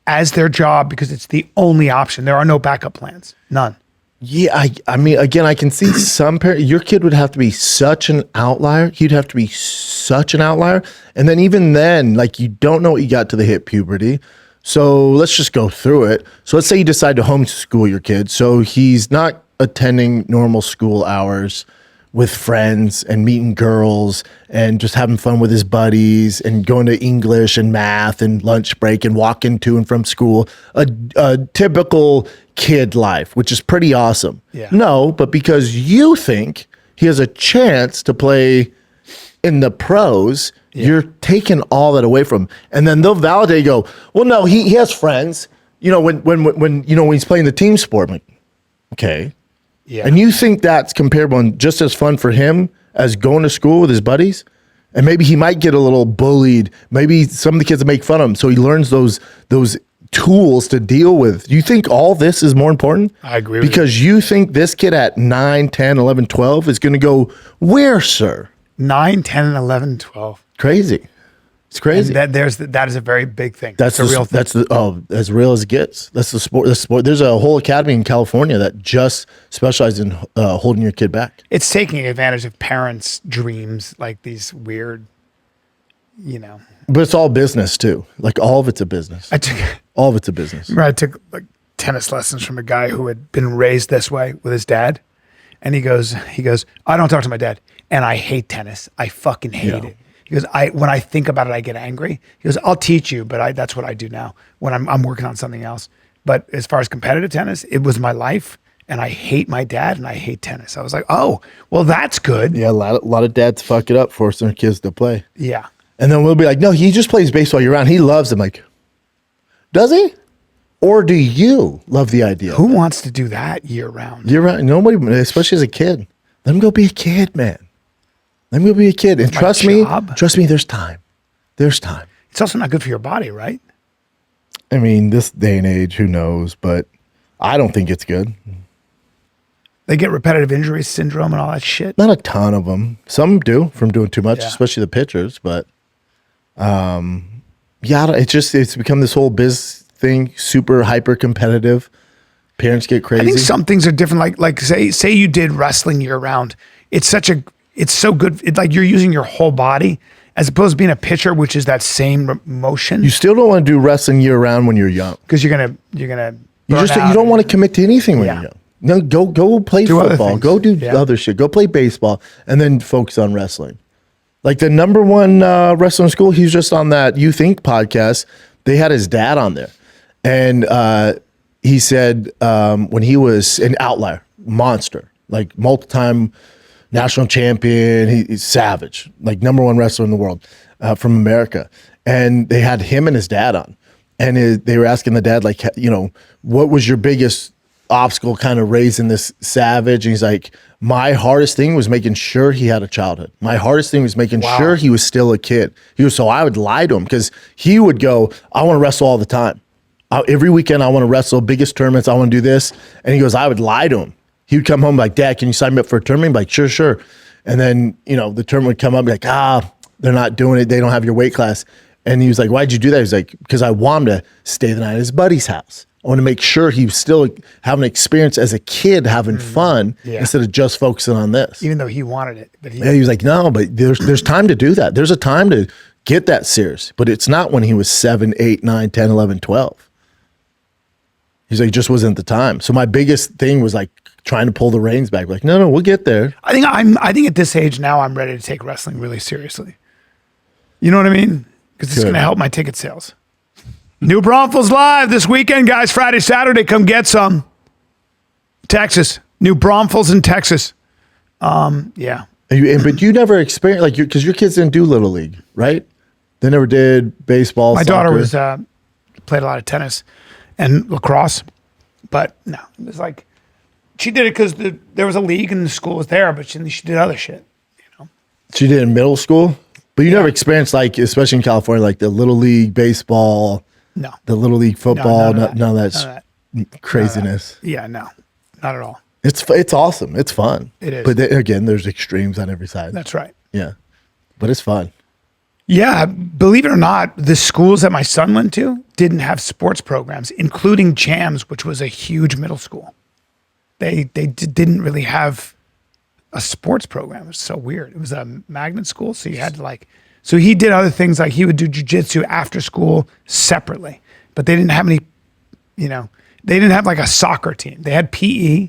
as their job because it's the only option. There are no backup plans. None. Yeah, I mean, again, I can see some parents. Your kid would have to be such an outlier. He'd have to be such an outlier. And then even then, like, you don't know what you got to the hit puberty. So let's just go through it. So let's say you decide to homeschool your kid. So he's not attending normal school hours with friends and meeting girls and just having fun with his buddies and going to English and math and lunch break and walking to and from school. A typical kid life, which is pretty awesome. Yeah. No, but because you think he has a chance to play in the pros, you're taking all that away from him. And then they'll validate, go, well, no, he has friends. When he's playing the team sport, I'm like, okay. Yeah. And you think that's comparable and just as fun for him as going to school with his buddies? And maybe he might get a little bullied. Maybe some of the kids make fun of him. So he learns those tools to deal with. You think all this is more important? I agree with because you think this kid at 9, 10, 11, 12 is going to go where, sir? 9, 10, and 11, 12. Crazy. It's crazy. And that is a very big thing. That's a real thing. That's as real as it gets. That's the sport. There's a whole academy in California that just specializes in holding your kid back. It's taking advantage of parents' dreams, like these weird, But it's all business too. Like all of it's a business. All of it's a business. I took like tennis lessons from a guy who had been raised this way with his dad, and he goes, I don't talk to my dad, and I hate tennis. I fucking hate it. He goes, when I think about it, I get angry. He goes, I'll teach you, but that's what I do now when I'm working on something else. But as far as competitive tennis, it was my life, and I hate my dad, and I hate tennis. I was like, oh, well, that's good. Yeah, a lot of dads fuck it up, forcing their kids to play. Yeah. And then we'll be like, no, he just plays baseball year round. He loves them. Like, does he? Or do you love the idea? Who wants to do that year round? Year round. Nobody, especially as a kid. Let him go be a kid, man. Let me be a kid. And trust me, there's time. There's time. It's also not good for your body, right? I mean, this day and age, who knows? But I don't think it's good. They get repetitive injury syndrome and all that shit. Not a ton of them. Some do from doing too much, especially the pitchers. But it's become this whole biz thing, super hyper competitive. Parents get crazy. I think some things are different. Like say you did wrestling year round. It's so good. It's like you're using your whole body as opposed to being a pitcher, which is that same motion. You still don't want to do wrestling year round when you're young. Because you're gonna You don't want to commit to anything when Yeah. you're young. No, go play Do other football. things. Go do Yeah. other shit. Go play baseball, and then focus on wrestling. Like the number one wrestler in school, he's just on that You Think podcast. They had his dad on there, and he said when he was an outlier, monster, like multi-time national champion, he's savage, like number one wrestler in the world from America, and they had him and his dad on, and they were asking the dad, like, what was your biggest obstacle kind of raising this savage? And he's like, my hardest thing was making sure he had a childhood. My hardest thing was making sure he was still a kid. So I would lie to him because he would go, I want to wrestle all the time. Every weekend I want to wrestle, biggest tournaments, I want to do this. And he goes, I would lie to him. He would come home like, Dad, can you sign me up for a tournament? I'd be like, sure. And then, the tournament would come up, be like, they're not doing it. They don't have your weight class. And he was like, why'd you do that? He was like, because I want him to stay the night at his buddy's house. I want to make sure he was still having an experience as a kid, having fun instead of just focusing on this. even though he wanted it, but He was like, no, but there's time to do that. There's a time to get that serious, but it's not when he was 7, 8, 9, 10, 11, 12. He's like, just wasn't the time. So my biggest thing was like trying to pull the reins back. Like, no, we'll get there. I think at this age now I'm ready to take wrestling really seriously. You know what I mean? Because it's Good. going to help my ticket sales. New Braunfels live this weekend, guys. Friday, Saturday, come get some. Texas, New Braunfels in Texas. Yeah. But you never experienced, like, because your kids didn't do Little League, right? They never did baseball, My soccer. daughter was played a lot of tennis and lacrosse, but no, it was like she did it because there was a league and the school was there, but she did other shit. She did in middle school, but you never experienced, like, especially in California, like the Little League baseball, No, the Little League football, none of none of that. that craziness. Yeah, no, not at all. It's awesome. It's fun. It is. But again, there's extremes on every side. That's right. Yeah. But it's fun. Yeah, believe it or not, the schools that my son went to didn't have sports programs, including JAMS, which was a huge middle school. They didn't really have a sports program. It was so weird. It was a magnet school, so you had to so he did other things, like he would do jujitsu after school separately, but they didn't have any, they didn't have like a soccer team. They had PE,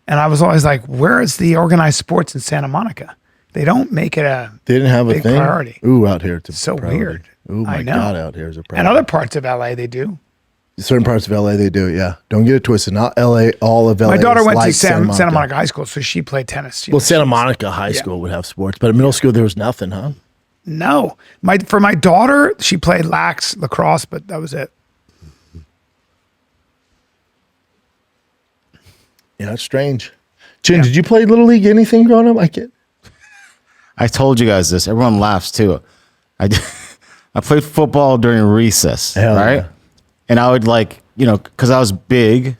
and I was always like, where is the organized sports in Santa Monica? They don't make it They didn't have a big thing. priority. Ooh, out here it's a So priority. weird. Ooh, my I know. God, out here is a priority. And other parts of LA, they do. Certain parts of LA, they do. Yeah, don't get it twisted. Not LA. All of LA. My daughter is went like to Santa Monica High School, so she played tennis. Well, Santa Monica High School would have sports, but at middle school there was nothing, huh? No, for my daughter, she played lacrosse, but that was it. Yeah, that's strange. Chin, did you play Little League anything growing up? I told you guys this. Everyone laughs too. I played football during recess, Hell right? yeah. And I would because I was big.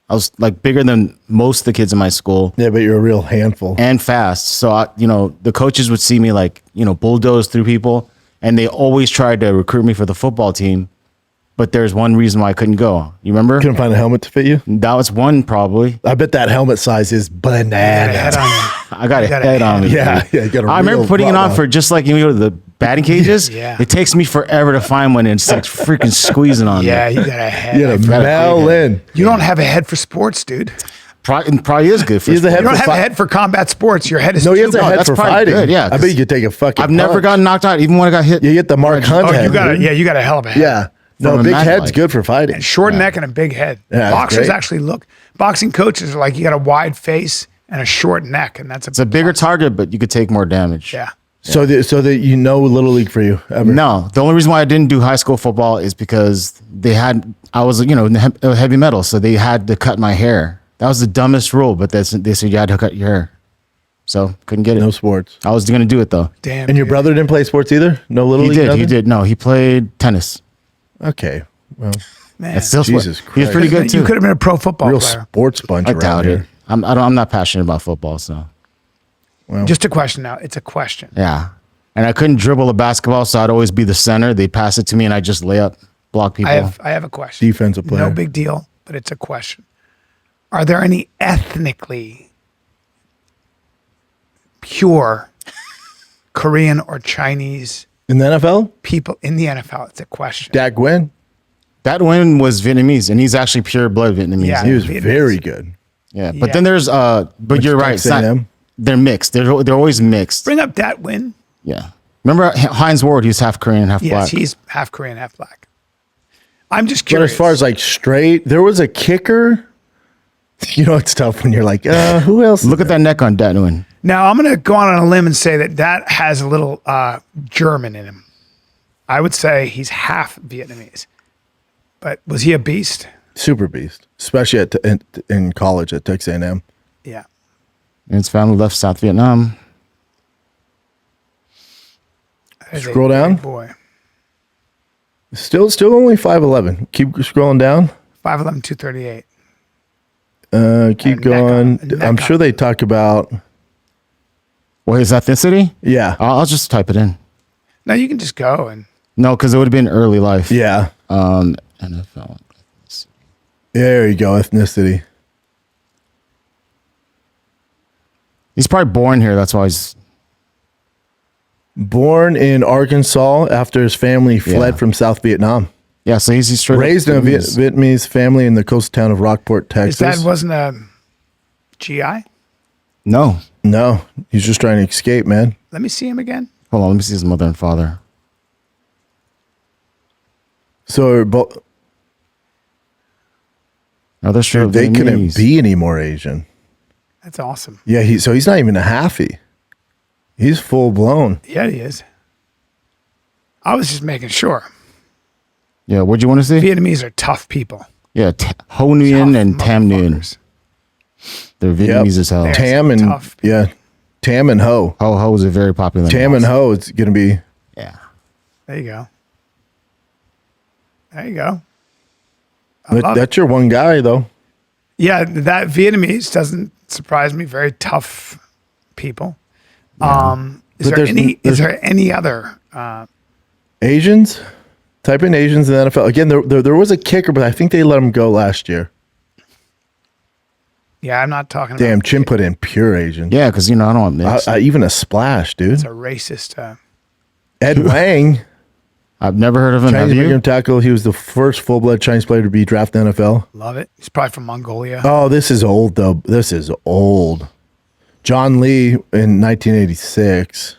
I was like bigger than most of the kids in my school Yeah, but you're a real handful. and fast. So, the coaches would see me bulldoze through people, and they always tried to recruit me for the football team. But there's one reason why I couldn't go. You remember? Couldn't find a helmet to fit you? That was one probably. I bet that helmet size is bananas. I got a head on me. Yeah, dude. yeah. You got a I remember real putting it on butt for just like you go to the batting cages. Yeah. It takes me forever to find one, and it's like freaking squeezing on Yeah, me. you got a head. You got a got a bell big in. You don't have a head for sports, dude. Probably is good for He has a sports. head You don't for have a head for combat sports. Your head is No, he too has a big. head that's for probably fighting. good, yeah, I bet 'cause you could take a fucking I've never punch. gotten knocked out, even when I got hit. You get the Mark Hunt Oh, head. dude. you got a hell of a head. Yeah. No, From a big mag head's light. good for fighting. Short neck and a big head. Yeah, that's Boxers great. actually boxing coaches are like, you got a wide face and a short neck, and that's It's a bigger target, but you could take more damage. yeah. So that Little League for you ever. No, the only reason why I didn't do high school football is because I was in heavy metal, so they had to cut my hair. That was the dumbest rule, but they said you had to cut your hair. So couldn't get it. No sports. I was going to do it though. Damn. And your dude. brother didn't play sports either? No Little He League? did. He nothing? did. No, he played tennis. Okay. Well, Man. That's still Jesus He was pretty good too. You could have been a pro football real player. sports bunch I around doubt here. it. I'm not passionate about football, so Just a question now. It's a question. yeah. And I couldn't dribble a basketball, so I'd always be the center. They pass it to me, and I just lay up. block people. I have a question. Defensive player. No big deal, but it's a question. Are there any ethnically pure Korean or Chinese In the NFL? people in the NFL? It's a question. Dak Gwynn? That one was Vietnamese, and he's actually pure blood Vietnamese. Yeah. He was Vietnamese. very good. Yeah, but Yeah. then there's but you're right. It's not- Texas A&M? they're mixed. They're always mixed. Bring up that win. Yeah. Remember Heinz Ward? He's half Korean, half Yes, black. he's half Korean, half black. I'm just But curious. as far as like straight, there was a kicker. You know, it's tough when you're like, who else? Look at that neck on that one. Now, I'm going to go on a limb and say that has a little German in him. I would say he's half Vietnamese. But was he a beast? Super beast, especially in college at Texas A&M. Yeah. And his family left South Vietnam. That is a Scroll down. big boy. Still only 5'11". Keep scrolling down. 5'11", 238. Keep neck going. on- neck I'm sure on. they talk about. What, his ethnicity? Yeah, I'll just type it in. No, you can just go and No, because it would have been early life. yeah. NFL. There you go. Ethnicity. He's probably born here. That's why he's. Born in Arkansas after his family fled Yeah. from South Vietnam. Yeah, so he's straight up Raised in a Vietnamese. Vietnamese family in the coastal town of Rockport, his Texas. dad wasn't a GI. No. No, he's just trying to escape, man. Let me see him again. Hold on, let me see his mother and father. So No, they're straight up they couldn't Vietnamese. be any more Asian. That's awesome. Yeah, so he's not even a halfie. He's full blown. Yeah, he is. I was just making sure. Yeah, what'd you want to see? Vietnamese are tough people. Yeah, Ho Nguyen Tough and Tam Nguyen. motherfuckers. They're Vietnamese as hell. They're- Tam and tough. Tam and Ho. Ho is a very popular name. Tam and Ho. It's gonna be. Yeah. There you go. There you go. I love it. That's your one guy though. Yeah, that Vietnamese doesn't surprise me. Very tough people. Is But there there's- any? Is there's- there any other? Asians. Type in Asians in the NFL. Again, there was a kicker, but I think they let him go last year. Yeah, I'm not talking Damn, about. Chim put in pure Asian. Yeah, because, I don't want mixed. Even a splash, dude. It's a racist. Ed Wang, I've never heard of him. Have Chinese you? medium tackle. He was the first full-blood Chinese player to be drafted in the NFL. Love it. He's probably from Mongolia. Oh, this is old though. This is old. John Lee in 1986.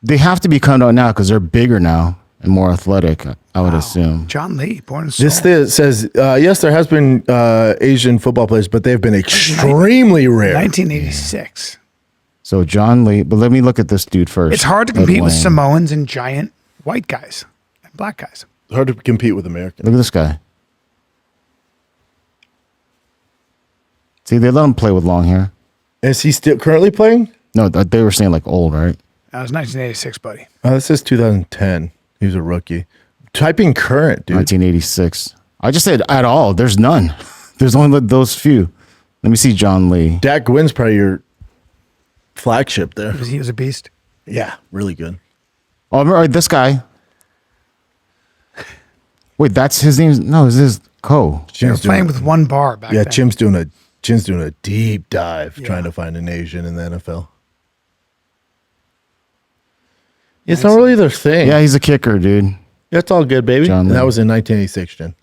They have to be coming out now because they're bigger now and more athletic, I would assume. John Lee, born in Seoul. This says yes, there has been Asian football players, but they've been extremely rare. 1986. So John Lee, but let me look at this dude first. It's hard to Ed compete with Wang. Samoans and giant white guys and black guys. Hard to compete with Americans. Look at this guy. See, they let him play with long hair. Is he still currently playing? No, they were saying like old, right? That was 1986, buddy. This is 2010. He was a rookie. Typing current, dude. 1986. I just said at all. There's none. There's only those few. Let me see John Lee. Dak Gwynn's probably your flagship there. He was a beast. Yeah, really good. Oh, remember this guy. Wait, that's his name? No, this is Co. They were Chim's playing doing, with one bar back yeah, then. Chim's doing a deep dive trying to find an Asian in the NFL. It's not really their thing. Yeah, he's a kicker, dude. That's all good, baby. John And Lee. that was in 1986, Jen.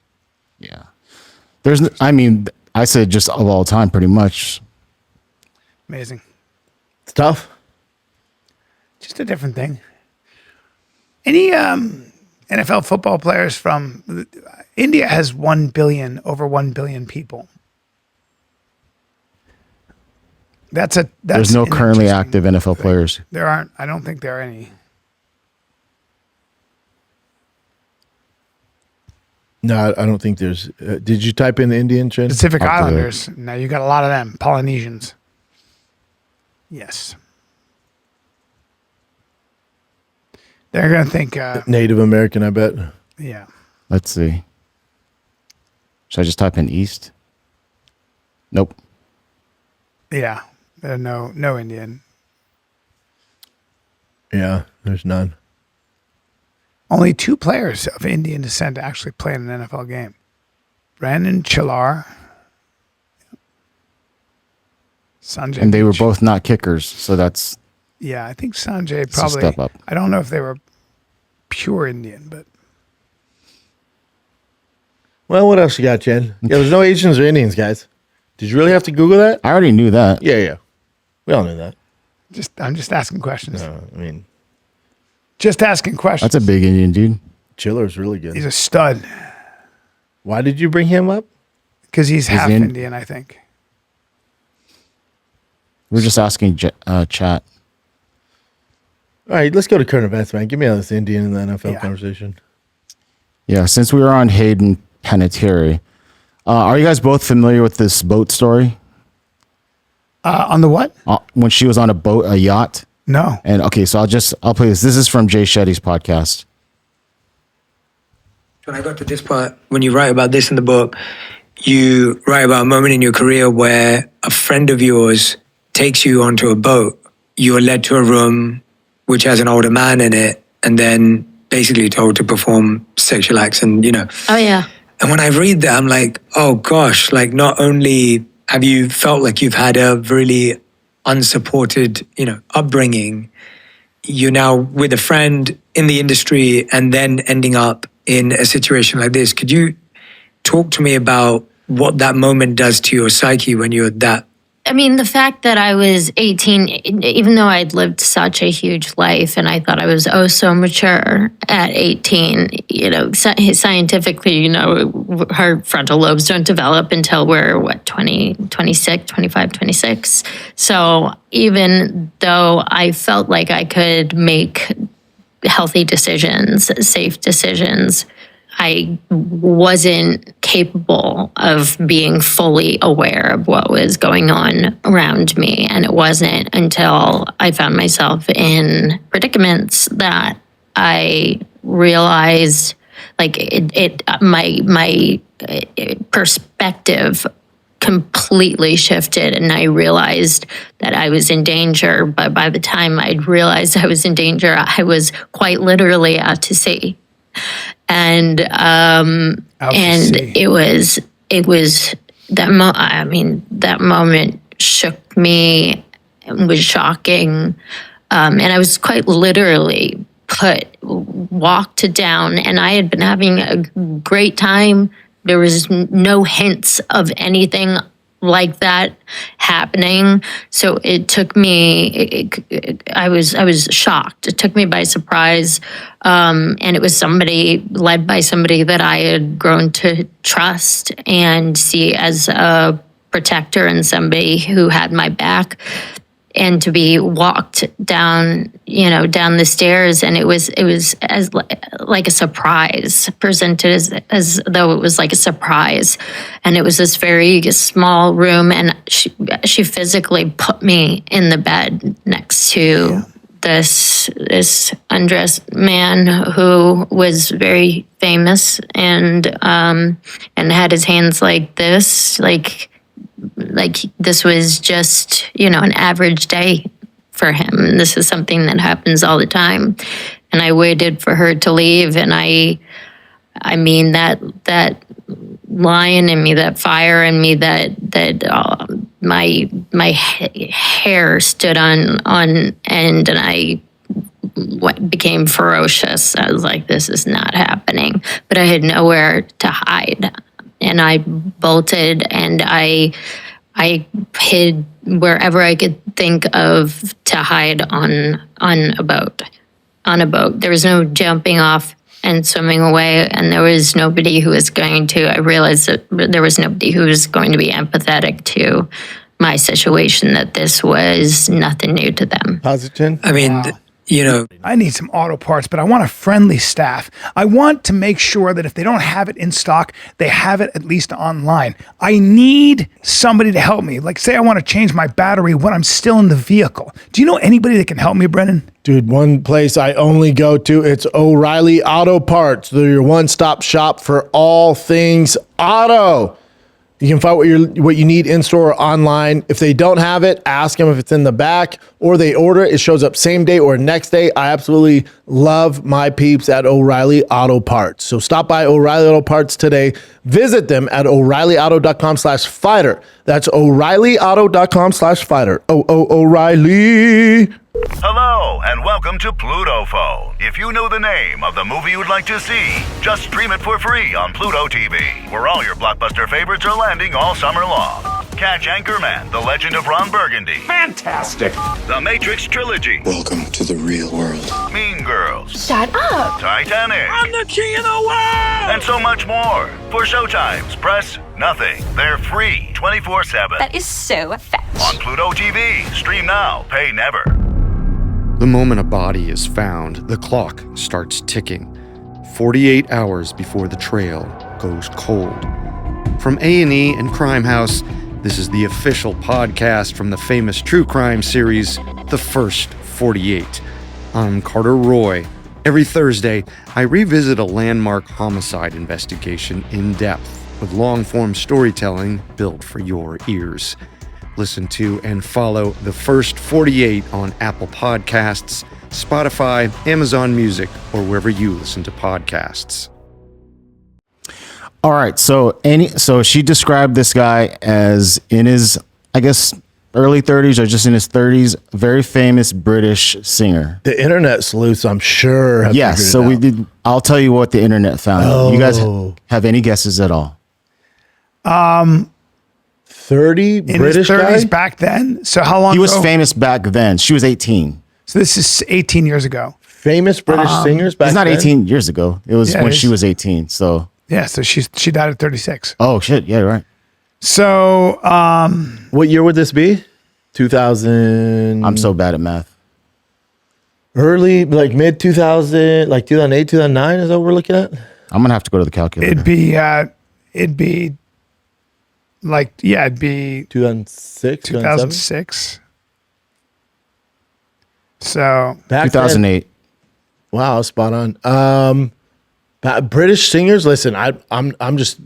Yeah. I said just of all time, pretty much. Amazing. It's tough. Just a different thing. Any NFL football players from India has 1 billion, over 1 billion people. That's There's no an currently interesting active NFL thing. players. There aren't. I don't think there are any. No, I don't think there's. Did you type in the Indian, Jen? Pacific I'll do it. Islanders. Now you got a lot of them. Polynesians. Yes. They're gonna think. Native American, I bet. Yeah. Let's see. Should I just type in East? Nope. Yeah. There are no Indian. Yeah, there's none. Only 2 players of Indian descent actually play in an NFL game. Brandon Chillar, Sanjay. And they were Beach. both not kickers, so that's Yeah, I think Sanjay a probably. step up. I don't know if they were pure Indian, but Well, what else you got, Jen? Yeah, there's no Asians or Indians, guys. Did you really have to Google that? I already knew that. Yeah. We all knew that. I'm just asking questions. I mean, Just asking questions. That's a big Indian dude. Chiller's really good. He's a stud Why did you bring him up? because he's half in- Indian, I think. We're just asking chat. All right, let's go to current events, man. Give me this Indian in the NFL Yeah. conversation. Yeah, since we were on Hayden Panettiere, are you guys both familiar with this boat story? On the what? When she was on a yacht? No. And okay, so I'll play this. This is from Jay Shetty's podcast. When I got to this part, when you write about this in the book, you write about a moment in your career where a friend of yours takes you onto a boat. You're led to a room which has an older man in it, and then basically told to perform sexual acts and, Oh, yeah. And when I read that, I'm like, oh gosh, like not only have you felt like you've had a really unsupported, upbringing, you're now with a friend in the industry and then ending up in a situation like this. Could you talk to me about what that moment does to your psyche when you're that? I mean, the fact that I was 18, even though I'd lived such a huge life and I thought I was so mature at 18, scientifically, our frontal lobes don't develop until we're, 26, 25, 26. So even though I felt like I could make healthy decisions, safe decisions, I wasn't capable of being fully aware of what was going on around me. And it wasn't until I found myself in predicaments that I realized my perspective completely shifted, and I realized that I was in danger. But by the time I'd realized I was in danger, I was quite literally out to sea. And it was that moment shook me and was shocking. And I was quite literally walked down, and I had been having a great time. There was no hints of anything like that happening. So it took me, I was shocked. It took me by surprise. And it was led by somebody that I had grown to trust and see as a protector and somebody who had my back. And to be walked down, down the stairs, and it was as like a surprise, presented as though it was like a surprise, and it was this very small room, and she physically put me in the bed next to this undressed man who was very famous and had his hands like this, like this was just, an average day for him. And this is something that happens all the time. And I waited for her to leave. And I mean, that lion in me, that fire in me, that my hair stood on end, and I became ferocious. I was like, this is not happening. But I had nowhere to hide. And I bolted, and I hid wherever I could think of to hide on a boat. On a boat, there was no jumping off and swimming away, and there was nobody who was going to. I realized that there was nobody who was going to be empathetic to my situation. That this was nothing new to them. Positive. I mean, I need some auto parts, but I want a friendly staff. I want to make sure that if they don't have it in stock, they have it at least online. I need somebody to help me. Like, say I want to change my battery when I'm still in the vehicle. Do you know anybody that can help me, Brennan? Dude, one place I only go to, it's O'Reilly Auto Parts. They're your one-stop shop for all things auto. You can find what you need in store or online. If they don't have it, ask them if it's in the back, or they order it. It shows up same day or next day. I absolutely love my peeps at O'Reilly Auto Parts. So stop by O'Reilly Auto Parts today. Visit them at O'ReillyAuto.com/fighter. That's O'ReillyAuto.com/fighter. O'Reilly. Hello, and welcome to Pluto Phone. If you know the name of the movie you'd like to see, just stream it for free on Pluto TV, where all your blockbuster favorites are landing all summer long. Catch Anchorman, The Legend of Ron Burgundy. Fantastic. The Matrix Trilogy. Welcome to the real world. Mean Girls. Shut up. Titanic. I'm the king of the world. And so much more. For showtimes, press nothing. They're free 24/7. That is so fat. On Pluto TV. Stream now, pay never. The moment a body is found, the clock starts ticking. 48 hours before the trail goes cold. From A&E and Crime House, this is the official podcast from the famous true crime series, The First 48. I'm Carter Roy. Every Thursday, I revisit a landmark homicide investigation in depth with long-form storytelling built for your ears. Listen to and follow The First 48 on Apple Podcasts, Spotify, Amazon Music, or wherever you listen to podcasts. All right. So she described this guy as in his, I guess, early 30s or just in his 30s, very famous British singer. The internet sleuths, I'm sure. Yes. So we did. I'll tell you what the internet found. You guys have any guesses at all? 30 In British his 30s guy? back then. So how long He was ago? famous back then. She was 18. So this is 18 years ago. Famous British singers back It's not then? 18 years ago. It was Yeah, when it she is. was 18. So, Yeah, so she died at 36. oh shit. Yeah, right. So What year would this be? 2000. I'm so bad at math. Early, like mid 2000, like 2008, 2009 is that what we're looking at? I'm gonna have to go to the calculator. it'd be like, yeah, it'd be 2006, 2007? 2006. So Back 2008. then- wow, spot on. British singers, listen, I'm just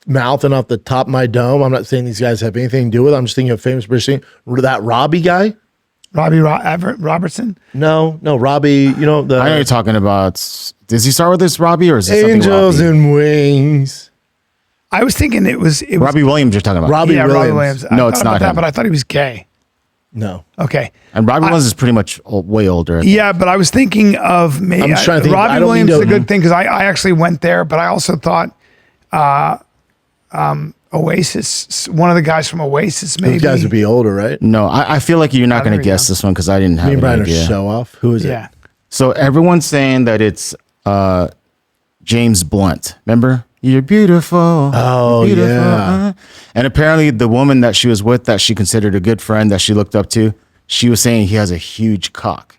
mouthing off the top of my dome. I'm not saying these guys have anything to do with it. I'm just thinking of famous British singer. That Robbie guy? Robertson. No, Robbie, you know, the I know you're talking about. Does he start with this Robbie or is it something Angels Robbie? and Wings. I was thinking it was Robbie Williams you're talking about. Robbie yeah, Williams. Robbie Williams. No, I it's thought not about that, him. but I thought he was gay. No. Okay. And Robbie Williams is pretty much way older. Yeah, but I was thinking of maybe I'm just trying to think. I Robbie don't Williams mean is to- a good thing because I actually went there, but I also thought Oasis, one of the guys from Oasis, maybe. Those guys would be older, right? No, I feel like you're not There going we to guess go. this one because I didn't have Me and any Brian are idea. show off. Who is Yeah. it? So everyone's saying that it's James Blunt. Remember? You're beautiful. Oh, you're beautiful. yeah. And apparently the woman that she was with that she considered a good friend that she looked up to, she was saying he has a huge cock.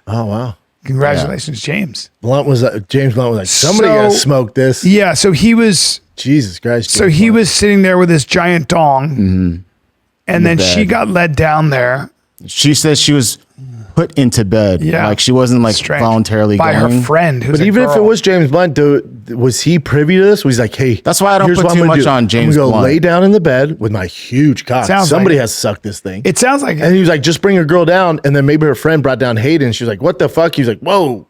Oh, wow. Congratulations, James. James Blunt was like, somebody So- got to smoke this. Yeah, so he was Jesus Christ. so James he Blunt. was sitting there with this giant dong, and then she bed. got led down there. She says she was put into bed. Yeah. Like she wasn't like Strange. voluntarily by going. her friend. Who's But a even if it girl. was James Blunt, was he privy to this? Was he like, hey, That's why I don't here's put what too I'm gonna much do. on James I'm gonna go Blunt. lay down in the bed with my huge cock. Sounds Somebody like- has sucked this thing. It sounds like And he was like, just bring your girl down. And then maybe her friend brought down Hayden. She was like, what the fuck? He was like, whoa,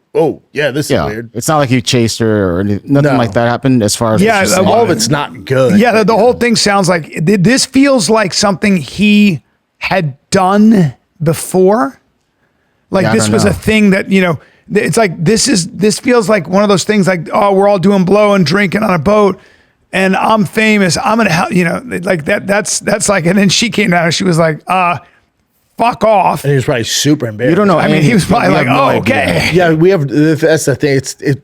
yeah, this Yeah. is weird. It's not like he chased her or nothing No. like that happened as far as Yeah, what she's all saying. All of it's not good. Yeah, the whole thing sounds like this feels like something he had done before. Like Yeah, I this don't was know. a thing that, it's like this feels like one of those things like, oh, we're all doing blow and drinking on a boat and I'm famous. I'm going to help, like that's like, and then she came down and she was like, fuck off. And he was probably super embarrassed. You don't know. I mean, he was probably You like, have no oh, idea. okay. Yeah, we have. That's the thing.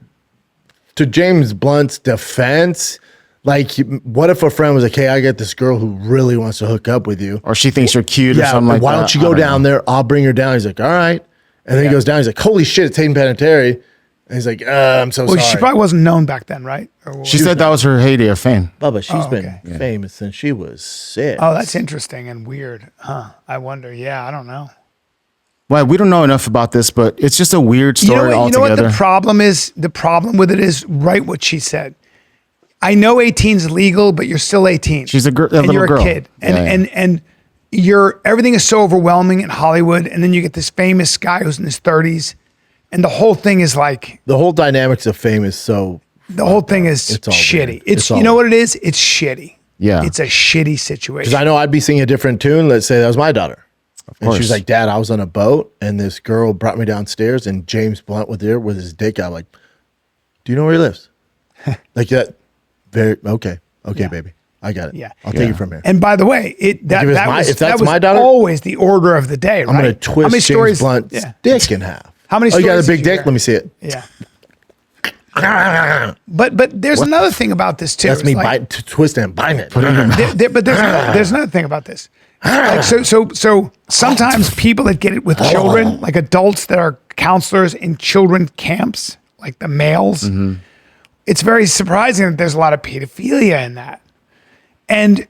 To James Blunt's defense. Like, what if a friend was like, "Hey, I got this girl who really wants to hook up with you." Or she thinks you're cute or Yeah, something like why that. don't you I go don't down know. there? I'll bring her down. He's like, all right. And then he goes down. He's like, holy shit, it's Hayden Panettiere. And he's like, I'm so Well, sorry. she probably wasn't known back then, right? Or She said that was her heyday of fame. Bubba, she's been okay. famous since she was 6. Oh, that's interesting and weird. Huh. I wonder. Yeah, I don't know. Well, we don't know enough about this, but it's just a weird story You know what altogether. the problem is? The problem with it is right what she said. I know 18's legal, but you're still 18. She's a and little you're girl. a kid, and Yeah. and everything is so overwhelming in Hollywood, and then you get this famous guy who's in his 30s, and the whole thing is like The whole dynamics of fame is so. the whole thing is It's all shitty. weird. It's It's all you know what it is? It's shitty. Yeah. It's a shitty situation. Because I know I'd be singing a different tune. Let's say that was my daughter. And course. she's like, Dad, I was on a boat and this girl brought me downstairs and James Blunt was there with his dick out. Like, do you know where he lives? Like that. Very okay. Okay, Yeah. baby. I got it. Yeah. I'll take it from here. And by the way, If that's that was my daughter, always the order of the day, right? I'm gonna twist How many James stories? Blunt's Yeah. dick in half. How many Oh, you got a stories big did you dick? hear? Let me see it. Yeah. But there's another thing about this too. That's It's me like- twisting and biting it. but there's another thing about this. Like, so sometimes people that get it with children, like adults that are counselors in children camps, like the males, it's very surprising that there's a lot of pedophilia in that. And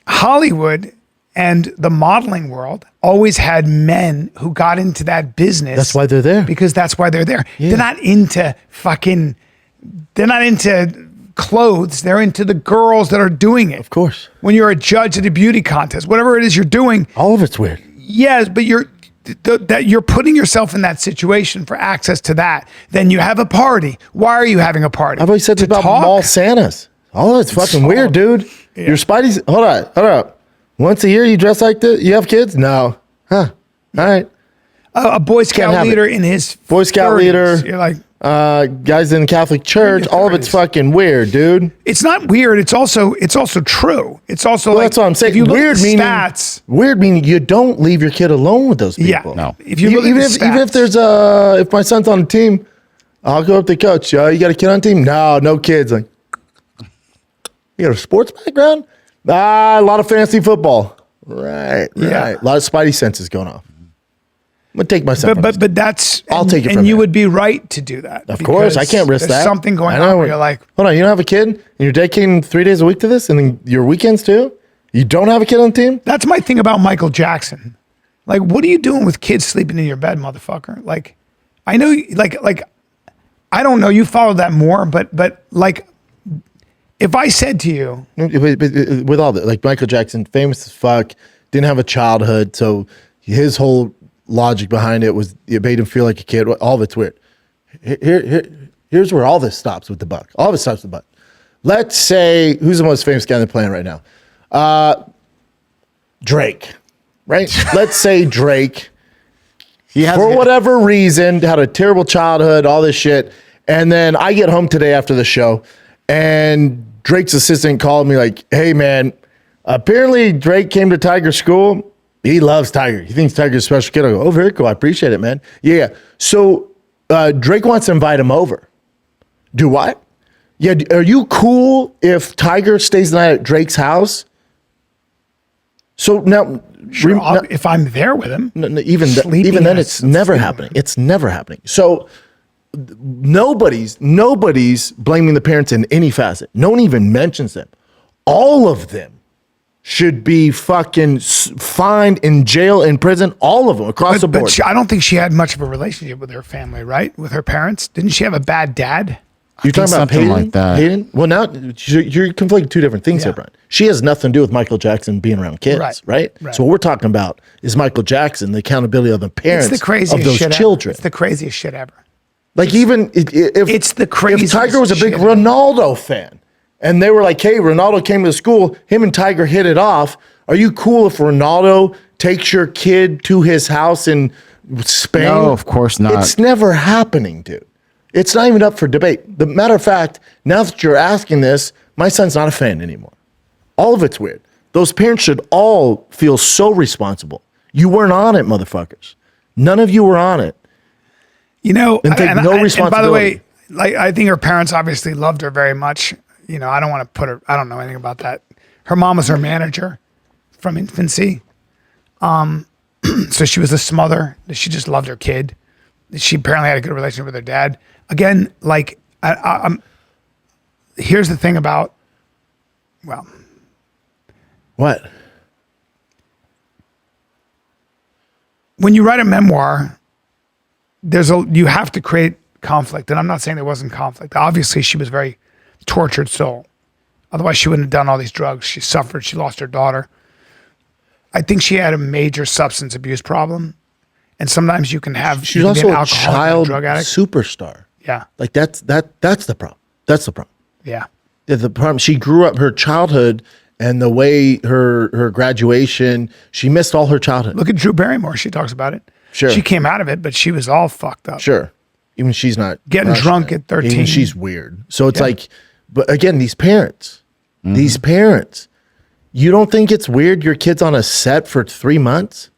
Hollywood and the modeling world always had men who got into that business. That's why they're there. Because that's why they're there. They're not into clothes. They're into the girls that are doing it. Of course. When you're a judge at a beauty contest, whatever it is you're doing, All of it's weird. yes, but you're putting yourself in that situation for access to that. Then you have a party. Why are you having a party? I've always said To about talk? mall Santas. All of it's fucking weird, dude. Your Spidey's, hold on. Once a year you dress like this? You have kids? No. Huh. All right. A Boy Scout have it. leader in his Boy Scout 30s. leader. You're like, Guys in the Catholic Church, all of it's 30s. fucking weird, dude. it's not weird. It's also true. It's also Well, like, that's what I'm saying. If you look Weird at the meaning stats, weird meaning you don't leave your kid alone with those yeah. people. No. If you look even at if the even if stats- there's if my son's on the team, I'll go up to the coach. You got a kid on the team? No kids. Like, you got a sports background? A lot of fantasy football. Right. Yeah. A lot of spidey senses going off. I'm gonna take my son. but that's I'll take it and from you there. would be right to do that. Of course, I because can't risk there's that. Something going I on know. where you're like, hold on, you don't have a kid and you're dedicating 3 days a week to this, and then your weekends too. You don't have a kid on the team. that's my thing about Michael Jackson. Like, what are you doing with kids sleeping in your bed, motherfucker? Like, I know, like, I don't know. You follow that more, but like, if I said to you, With all that, like Michael Jackson, famous as fuck, didn't have a childhood, so his whole logic behind it was it made him feel like a kid. All of it's weird. Here's where all this stops with the buck. All of it stops with the buck. Let's say, who's the most famous guy on the planet right now? Drake, right? Let's say Drake, for whatever reason, had a terrible childhood, all this shit. And then I get home today after the show, and Drake's assistant called me like, hey, man, apparently Drake came to Tiger school. He loves Tiger. He thinks Tiger's a special kid. I go, oh, very cool. I appreciate it, man. Yeah. So Drake wants to invite him over. Do what? Yeah. Are you cool if Tiger stays the night at Drake's house? So now, sure, if I'm there with him, even sleeping then, in it's never happening. It's never happening. So nobody's blaming the parents in any facet. No one even mentions them. All of them should be fucking fined, in jail, in prison. All of them across the board. I don't think she had much of a relationship with her family, right? With her parents. Didn't she have a bad dad? You're talking about something Hayden? like that. Hayden? Well, now you're conflating two different things here, Brian. She has nothing to do with Michael Jackson being around kids, right? So what we're talking about is Michael Jackson, the accountability of the parents It's the craziest of those shit children. Ever. It's the craziest shit ever. Like even if It's the craziest if Tiger was a big shit. Ronaldo fan, and they were like, "Hey, Ronaldo came to school. Him and Tiger hit it off. Are you cool if Ronaldo takes your kid to his house in Spain?" No, of course not. It's never happening, dude. It's not even up for debate. The matter of fact, now that you're asking this, my son's not a fan anymore. All of it's weird. Those parents should all feel so responsible. You weren't on it, motherfuckers. None of you were on it. You know, And take no And by the way, responsibility. like I think her parents obviously loved her very much. You know, I don't want to put her. I don't know anything about that. Her mom was her manager from infancy. So she was a smother. She just loved her kid. She apparently had a good relationship with her dad. Again, like I'm. Here's the thing about. Well, What? when you write a memoir, you have to create conflict, and I'm not saying there wasn't conflict. Obviously, she was very tortured soul. Otherwise, she wouldn't have done all these drugs. She suffered. She lost her daughter. I think she had a major substance abuse problem. And sometimes you can have. She's also a child drug addict. Superstar. Yeah. Like that's the problem. That's the problem. Yeah. The problem. She grew up her childhood and the way her graduation. She missed all her childhood. Look at Drew Barrymore. She talks about it. Sure. She came out of it, but she was all fucked up. Sure. Even she's not getting drunk at 13. Even she's weird. So it's like, but again, these parents, you don't think it's weird your kid's on a set for 3 months?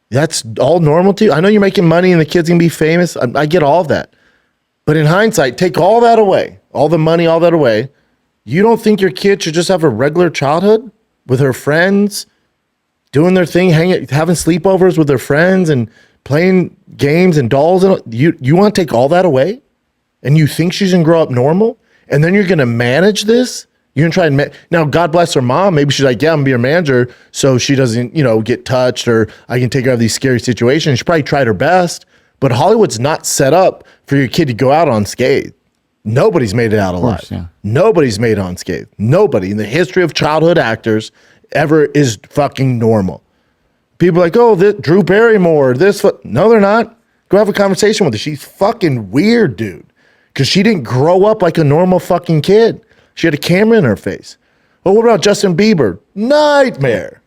That's all normal to you? I know you're making money and the kid's gonna be famous. I get all of that. But in hindsight, take all that away, all the money, all that away. You don't think your kid should just have a regular childhood with her friends, doing their thing, having sleepovers with their friends and playing games and dolls? And you want to take all that away? And you think she's going to grow up normal? And then you're going to manage this? You're going to try and now, God bless her mom. Maybe she's like, yeah, I'm going to be her manager so she doesn't, get touched, or I can take her out of these scary situations. She probably tried her best, but Hollywood's not set up for your kid to go out unscathed. Nobody's made it out alive. Yeah. Nobody's made it unscathed. Nobody in the history of childhood actors ever is fucking normal. People are like, oh, Drew Barrymore, no, they're not. Go have a conversation with her. She's fucking weird, dude. Because she didn't grow up like a normal fucking kid. She had a camera in her face. Well, what about Justin Bieber? Nightmare.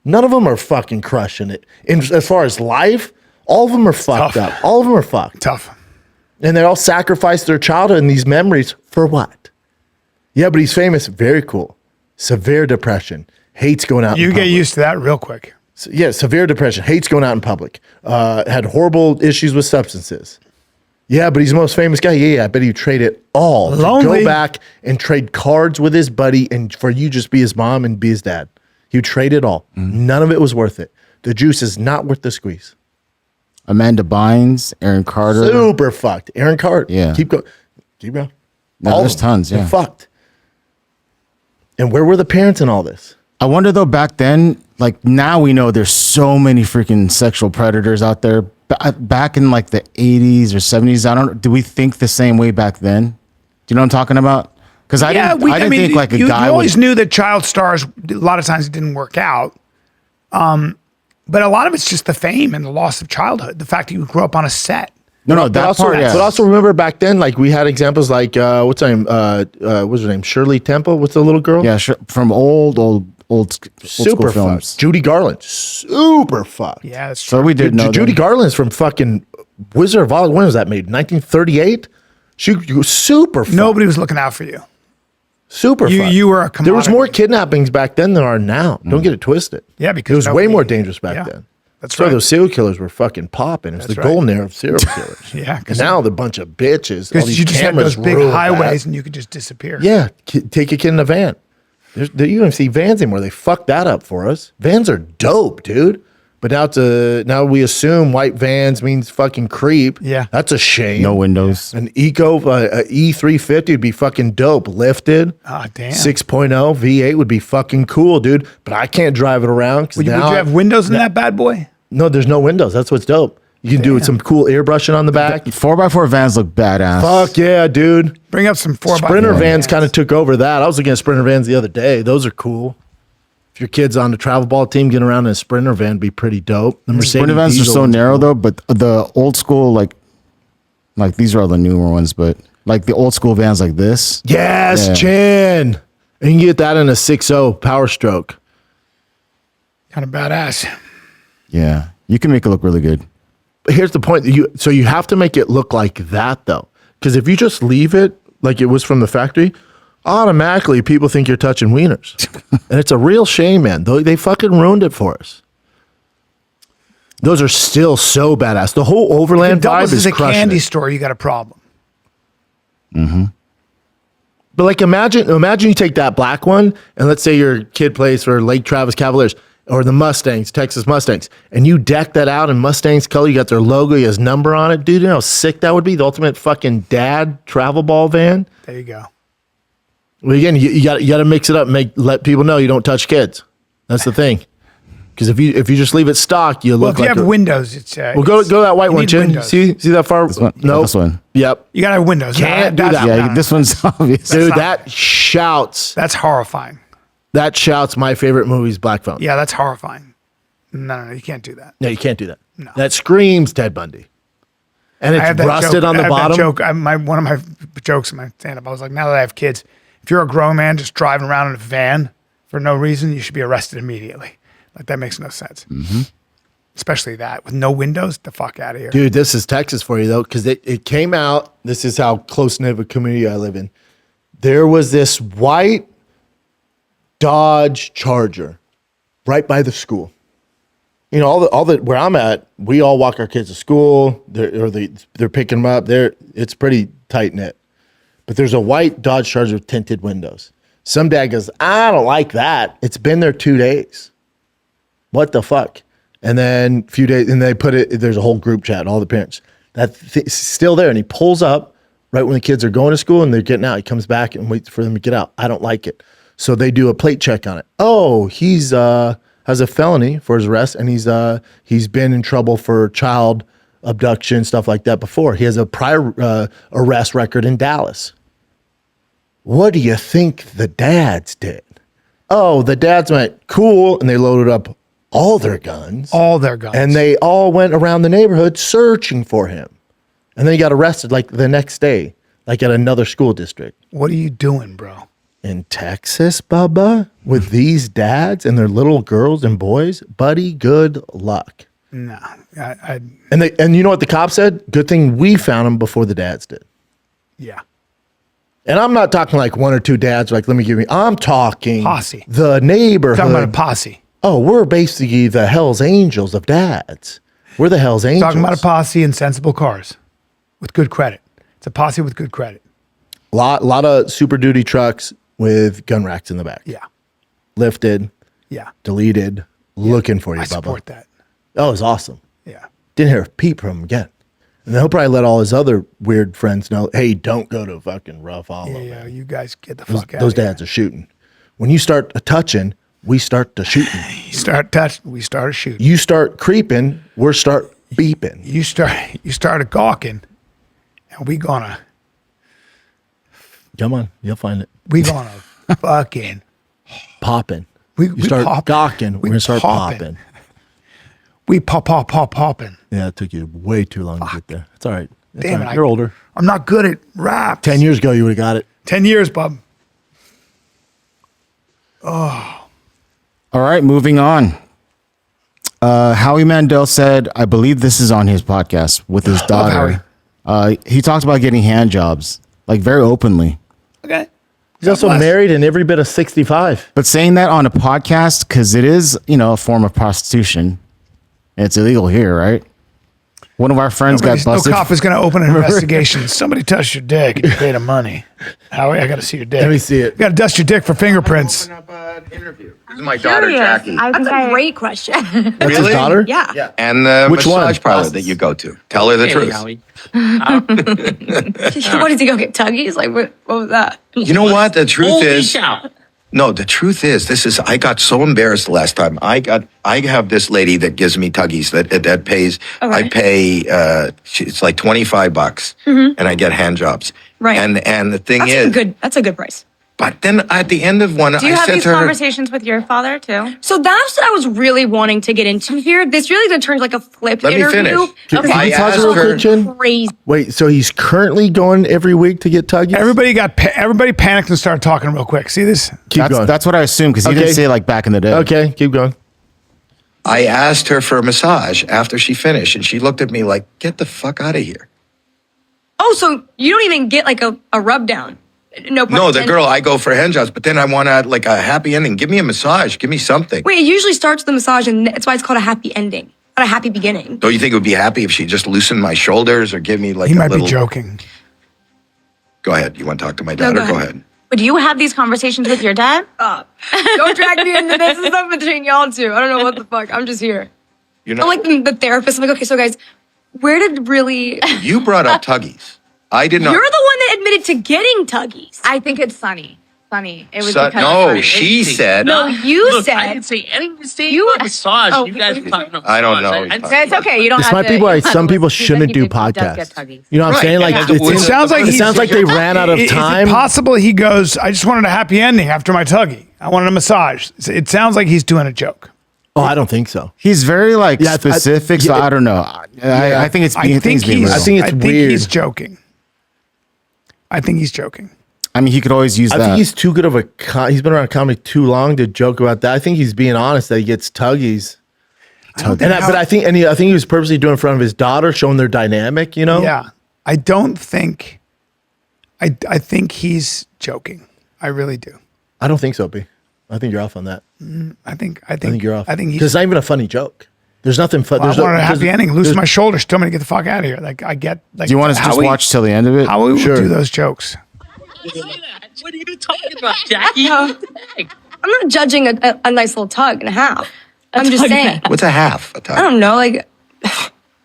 None of them are fucking crushing it. And as far as life, all of them are fucked up. All of them are fucked. Tough. And they all sacrificed their childhood and these memories for what? Yeah, but he's famous. Very cool. Severe depression. Hates going out in public. You get used to that real quick. Yeah, severe depression. Hates going out in public. Had horrible issues with substances. Yeah, but he's the most famous guy. Yeah, I bet he traded all to go back and trade cards with his buddy and for you just be his mom and be his dad. He would trade it all. None of it was worth it. The juice is not worth the squeeze. Amanda Bynes, Aaron Carter. Super fucked. Aaron Carter. Yeah. Keep going. Keep going. No, there's tons, yeah. They're fucked. And where were the parents in all this? I wonder though, back then, like now we know there's so many freaking sexual predators out there. Back in like the 80s or 70s, do we think the same way back then? Do you know what I'm talking about? Because I didn't think like a guy. You always knew that child stars, a lot of times it didn't work out. But a lot of it's just the fame and the loss of childhood. The fact that you grew up on a set. No, that part. Yeah. But also remember back then, like we had examples like what's her name? What's her name? Shirley Temple. What's the little girl? Yeah, from old super films. Fucked. Judy Garland, super fucked. Yeah, that's true. So we did know Judy Garland's from fucking Wizard of Oz. When was that made? 1938. She was super fucked. Nobody was looking out for you. Super fucked. You were a commodity. There was more kidnappings back then than there are now. Don't get it twisted. Yeah, because it was way more dangerous back then. That's right. Those serial killers were fucking popping. It was the golden era of serial killers. Yeah. And now the bunch of bitches. Because you just had those big highways and you could just disappear. Yeah. Take a kid in a van. You don't see vans anymore. They fucked that up for us. Vans are dope, dude. But now we assume white vans means fucking creep. Yeah. That's a shame. No windows. An E350 would be fucking dope. Lifted. Ah, damn. 6.0 V8 would be fucking cool, dude. But I can't drive it around. Would you have windows in that bad boy? No, there's no windows. That's what's dope. You can do some cool airbrushing on the back. 4x4 vans look badass. Fuck yeah, dude. Bring up some 4x4. Sprinter vans kind of took over that. I was looking at Sprinter vans the other day. Those are cool. If your kid's on the travel ball team, getting around in a Sprinter van would be pretty dope. The Mercedes Sprinter vans are so narrow though, but the old school, like these are all the newer ones, but like the old school vans like this. Yes, Chin. And you can get that in a 6.0 Power Stroke. Kind of badass. Yeah, you can make it look really good. But here's the point. So you have to make it look like that, though. Because if you just leave it like it was from the factory, automatically people think you're touching wieners. And it's a real shame, man. They fucking ruined it for us. Those are still so badass. The whole Overland vibe is a crushing candy it. store, you got a problem. But like imagine you take that black one and let's say your kid plays for Lake Travis Cavaliers or the Mustangs, Texas Mustangs, and you deck that out in Mustangs color, you got their logo, he has number on it. Dude, you know how sick that would be? The ultimate fucking dad travel ball van. There you go. Well, again, you got to mix it up and let people know you don't touch kids. That's the thing. Because if you just leave it stock, you Well, look if you like have windows, it's well, go that white you one, need Chin. windows. See that far? This one. No, This one. Yep. You gotta have windows. Can't do That's- that. Yeah, this one's obvious. Dude, not- that shouts. That's horrifying. That shouts. My favorite movie is Black Phone. Yeah, that's horrifying. No, you can't do that. No, you can't do that. No. That screams Ted Bundy. And I have it's that rusted joke, on the I have bottom. That joke. One of my jokes in my stand-up, I was like, now that I have kids, if you're a grown man just driving around in a van for no reason, you should be arrested immediately. Like, that makes no sense. Mm-hmm. Especially that. With no windows, the fuck out of here. Dude, this is Texas for you, though, because it came out. This is how close-knit of a community I live in. There was this white Dodge Charger right by the school. You know, all the where I'm at, we all walk our kids to school. They're picking them up. It's pretty tight knit. But there's a white Dodge Charger with tinted windows. Some dad goes, I don't like that. It's been there 2 days. What the fuck? And then a few days, and they put it. There's a whole group chat, all the parents. That's still there, and he pulls up right when the kids are going to school and they're getting out. He comes back and waits for them to get out. I don't like it. So they do a plate check on it. Oh, he's has a felony for his arrest, and he's been in trouble for child abduction, stuff like that before. He has a prior arrest record in Dallas. What do you think the dads did? Oh, the dads went, cool, and they loaded up all their guns. All their guns. And they all went around the neighborhood searching for him. And then he got arrested like the next day, like at another school district. What are you doing, bro? In Texas, Bubba, with these dads and their little girls and boys, buddy, good luck. No. And you know what the cop said? Good thing we found them before the dads did. Yeah. And I'm not talking like one or two dads, like, let me give you, I'm talking Posse. the neighborhood. Talking about a posse. Oh, we're basically the Hells Angels of dads. We're the Hells Angels. Talking about a posse in sensible cars with good credit. It's a posse with good credit. Lot of Super Duty trucks with gun racks in the back. Yeah. Lifted, Yeah. deleted, looking for you, I Bubba. support that. Oh, it was awesome. Yeah. Didn't hear a peep from him again. And he'll probably let all his other weird friends know, hey, don't go to fucking Rough Hollow. Yeah, man. you guys get the fuck out Those of here. dads are shooting. When you start touching, we start to shooting. You start touching, we start shooting. You start creeping, we're start beeping. You started gawking, and we gonna Come on, you'll find it. fucking Popping. we You start popping. gawking, we're going to start popping. We popping. Yeah, it took you way too long to get there. It's all right. It's Damn all right. it, You're older. I'm not good at rap. 10 years ago, you would have got it. 10 years, bub. All right, moving on. Howie Mandel said, I believe this is on his podcast with his daughter. He talked about getting hand jobs, like very openly. Okay. He's also married and every bit of 65. But saying that on a podcast, because it is, a form of prostitution. And it's illegal here, right? One of our friends got No busted. cop is going to open an investigation. Somebody touched your dick. You paid him money. Howie, I got to see your dick. Let me see it. You got to dust your dick for fingerprints. This is my daughter, Jackie. That's a great question. That's his daughter? Yeah. And the Which massage one? parlor that you go to. Tell her the truth. What did he go get tuggies? Like, what was that? You know what? The truth is... No, the truth is, I got so embarrassed the last time. I have this lady that gives me tuggies that pays, Okay. I pay, it's like $25 and I get hand jobs. Right. And the thing is, That's a good price. but then at the end of one, Do you I have said these to her, conversations with your father too? So that's what I was really wanting to get into here. This really going to turn like a flipped Let me interview. finish. Can Okay. we I pause asked real her- quick, Jen? Crazy. Wait, so he's currently going every week to get tuggies? Everybody panicked and started talking real quick. See this? Keep going. That's what I assumed, because he Okay. didn't say it like back in the day. Okay, keep going. I asked her for a massage after she finished and she looked at me like, get the fuck out of here. Oh, so you don't even get like a rub down? No, No, the girl, I go for hand jobs, but then I want to like a happy ending. Give me a massage. Give me something. Wait, it usually starts with the massage, and that's why it's called a happy ending, not a happy beginning. Don't you think it would be happy if she just loosened my shoulders or give me like He a might little... be joking. Go ahead. You want to talk to my No, daughter? go Go ahead. ahead. But do you have these conversations with your dad? Don't drag me into this. This is up between y'all two. I don't know what the fuck. I'm just here. You're I'm not... like the therapist. I'm like, okay, so guys, where did really... You brought up tuggies. I did not... You're the one that admitted to getting tuggies. I think it's Sunny. funny. It was So, because no, she said. No, you Look, said. I didn't say anything. Say You- massage. Oh. You guys are talking about I don't massage. know. It's okay. You don't It's have why to. people you like don't have some to people listen. shouldn't do He does get podcasts. tuggies. You know what I'm Right, saying? Like and it sounds like he's- sounds like they ran out of Is time. it possible he goes, I just wanted a happy ending after my tuggy. I wanted a massage. It sounds like he's doing a joke. Oh, I don't think so. He's very like Yeah, specific, so I don't know. I think it's being, being real. I think it's weird. He's joking. I think he's joking. I mean, he could always use I that. think he's too good of a. He's been around comedy too long to joke about that. I think he's being honest that he gets tuggies. But I think he was purposely doing it in front of his daughter, showing their dynamic. You know? Yeah, I don't think. I think he's joking. I really do. I don't think so, B. I think you're off on that. I think you're off. I think he's. Because it's not even a funny joke. There's nothing fun. Well, I wanted a happy ending. Lose my shoulder. Still going to get the fuck out of here. Like I get. Like, Do you want us to just watch till the end of it? How we would do those jokes? What are you talking about, Jackie? I'm not judging a nice little tug and a half. I'm just saying. What's a half? A I tug? don't know. Like,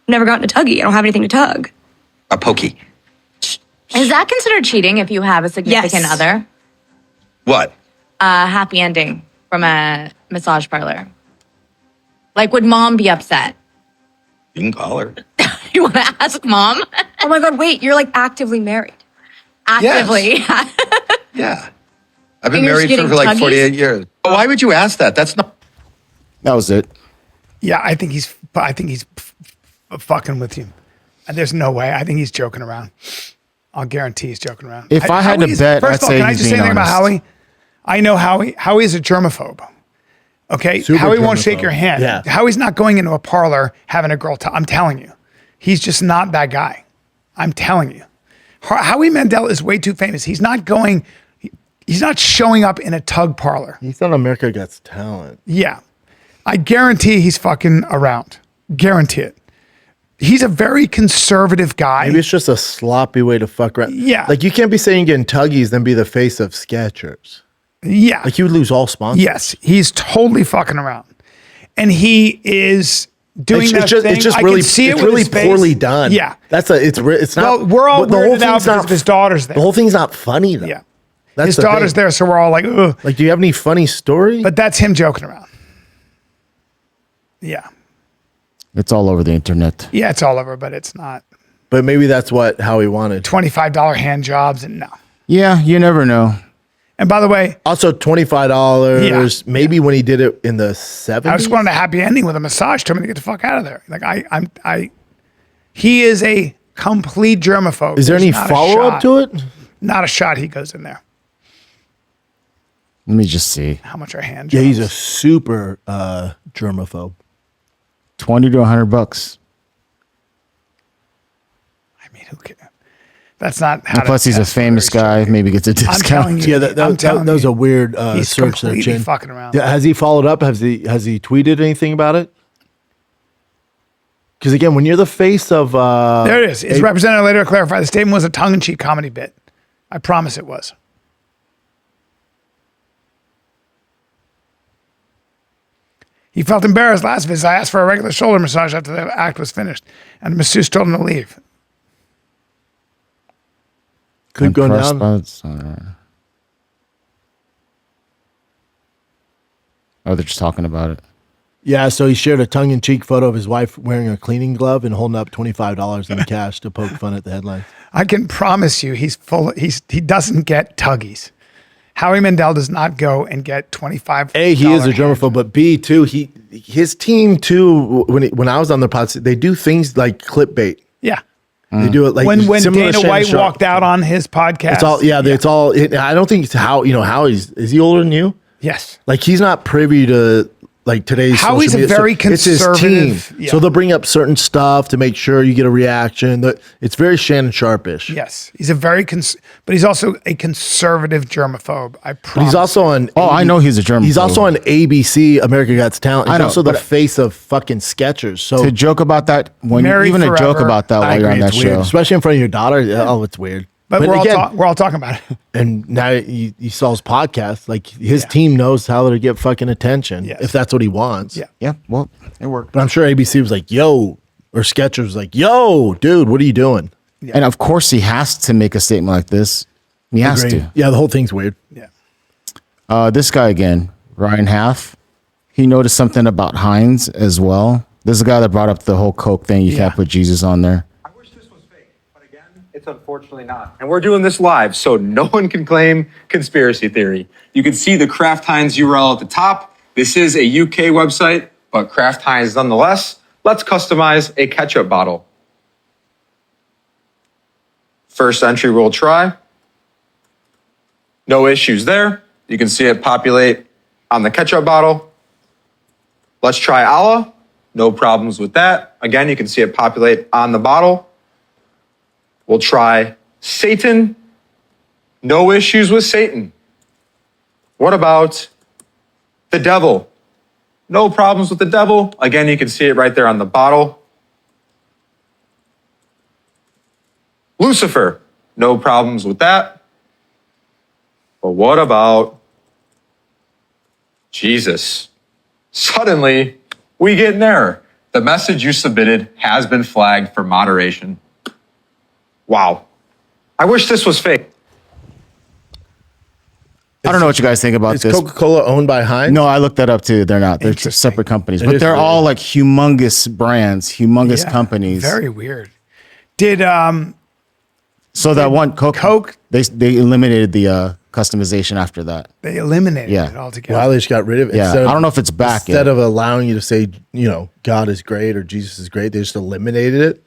never gotten a tuggy. I don't have anything to tug. A pokey. Is that considered cheating if you have a significant Yes. other? What? A happy ending from a massage parlor. Like, would mom be upset? You can call her. You want to ask mom? Oh my God, wait. You're like actively married. Actively. Yeah. I've been And you're married just for like getting 48 years. Why would you ask that? That's not. That was it. Yeah, I think he's fucking with you. There's no way. I think he's joking around. I'll guarantee he's joking around. If I had to Howie is- bet, first I'd of all, say can I he's just say being anything about honest. Howie? I know Howie. Howie is a germaphobe. Okay, Super Howie won't shake germaphobe. your hand. Yeah. Howie's not going into a parlor having a girl. I'm telling you, he's just not that guy. I'm telling you, Howie Mandel is way too famous. He's not going. He's not showing up in a tug parlor. He's on America Got Talent. Yeah, I guarantee he's fucking around. Guarantee it. He's a very conservative guy. Maybe it's just a sloppy way to fuck around. Yeah. Like you can't be saying getting tuggies, then be the face of Skechers. Yeah. Like you would lose all sponsors. Yes, he's totally fucking around, and he is doing It's that just, thing. it's just I really, can see it it's with really his face. poorly done. Yeah, it's not. well, we're all but the whole weirded out thing's because not of his daughter's there. The whole thing's not funny though. Yeah, That's his the daughter's thing. there, so we're all like, ugh. Like, do you have any funny story? But that's him joking around. Yeah, It's all over the internet. yeah, it's all over, but it's not. But maybe that's what Howie wanted. $25 hand jobs and no. Yeah, you never know. And by the way, Also, $25. Yeah. Maybe when he did it in the 70s. I just wanted a happy ending with a massage. Told me to get the fuck out of there. Like he is a complete germaphobe. Is there There's any not a follow up shot. to it? Not a shot. He goes in there. Let me just see. How much are hand Yeah, jobs? he's a super germaphobe. $20 to $100. I mean, who cares? That's not how. And plus, he's a famous guy. Maybe gets a discount. telling you. Yeah, that was a weird He's search there, completely Chin. fucking around. Yeah, has he followed up? Has he tweeted anything about it? Because again, when you're the face of There it is. His representative later clarified the statement was a tongue-in-cheek comedy bit. I promise it was. He felt embarrassed last visit. I asked for a regular shoulder massage after the act was finished, and the masseuse told him to leave. Keep going Impressed down. by it. Oh, they're just talking about it. Yeah, so he shared a tongue-in-cheek photo of his wife wearing a cleaning glove and holding up $25 in cash to poke fun at the headline. I can promise you, he doesn't get tuggies. Howie Mandel does not go and get $25. A, he is a germaphobe, but B, too, his team too. When I was on their podcast, they do things like clickbait. Yeah. They do it like When similar to Dana Shannon White Sharp. walked out on his podcast. It's all It's all. I don't think it's Howie's. Is he older than you? Yes. Like he's not privy to like today's. Howie's social a media. very It's his conservative- team. yeah. So they'll bring up certain stuff to make sure you get a reaction. It's very Shannon Sharpish. Yes, he's a very but he's also a conservative germaphobe. I promise. But he's also on. Oh, I know he's a germaphobe. He's also on ABC, America Got Talent. He's I know, also the but- face of fucking Skechers. So To joke about that, when Married even a joke forever. about that I while you're agree, on that it's weird, show. especially in front of your daughter. Oh, it's weird. but we're again, all talking about it. and now you saw his podcast. Like his team knows how to get fucking attention Yes. if that's what he wants. Yeah. Yeah, well, it worked. But I'm sure ABC was like, "Yo," or Skechers was like, "Yo, dude, what are you doing?" And of course, he has to make a statement like this. He has Agreed. to. Yeah, the whole thing's weird. Yeah. This guy again, Ryan Half, he noticed something about Heinz as well. This is the guy that brought up the whole Coke thing. You can't put Jesus on there. I wish this was fake, but again, it's unfortunately not. And we're doing this live, so no one can claim conspiracy theory. You can see the Kraft Heinz URL at the top. This is a UK website, but Kraft Heinz nonetheless. Let's customize a ketchup bottle. First entry we'll try. No issues there. You can see it populate on the ketchup bottle. Let's try Allah. No problems with that. Again, you can see it populate on the bottle. We'll try Satan. No issues with Satan. What about the devil? No problems with the devil. Again, you can see it right there on the bottle. Lucifer. No problems with that. But what about Jesus? Suddenly, we get an error. The message you submitted has been flagged for moderation. Wow. I wish this was fake. I don't know what you guys think about Is this. Coca-Cola owned by Heinz? No, I looked that up too. They're not. They're separate companies, but is they're weird. all like humongous brands, humongous companies. Very weird. Did So that one Coke, they eliminated the customization after that. they eliminated Yeah. it altogether? Well, they just got rid of it. Yeah, Instead of- I don't know if it's back Instead yet. of allowing you to say, God is great or Jesus is great, they just eliminated it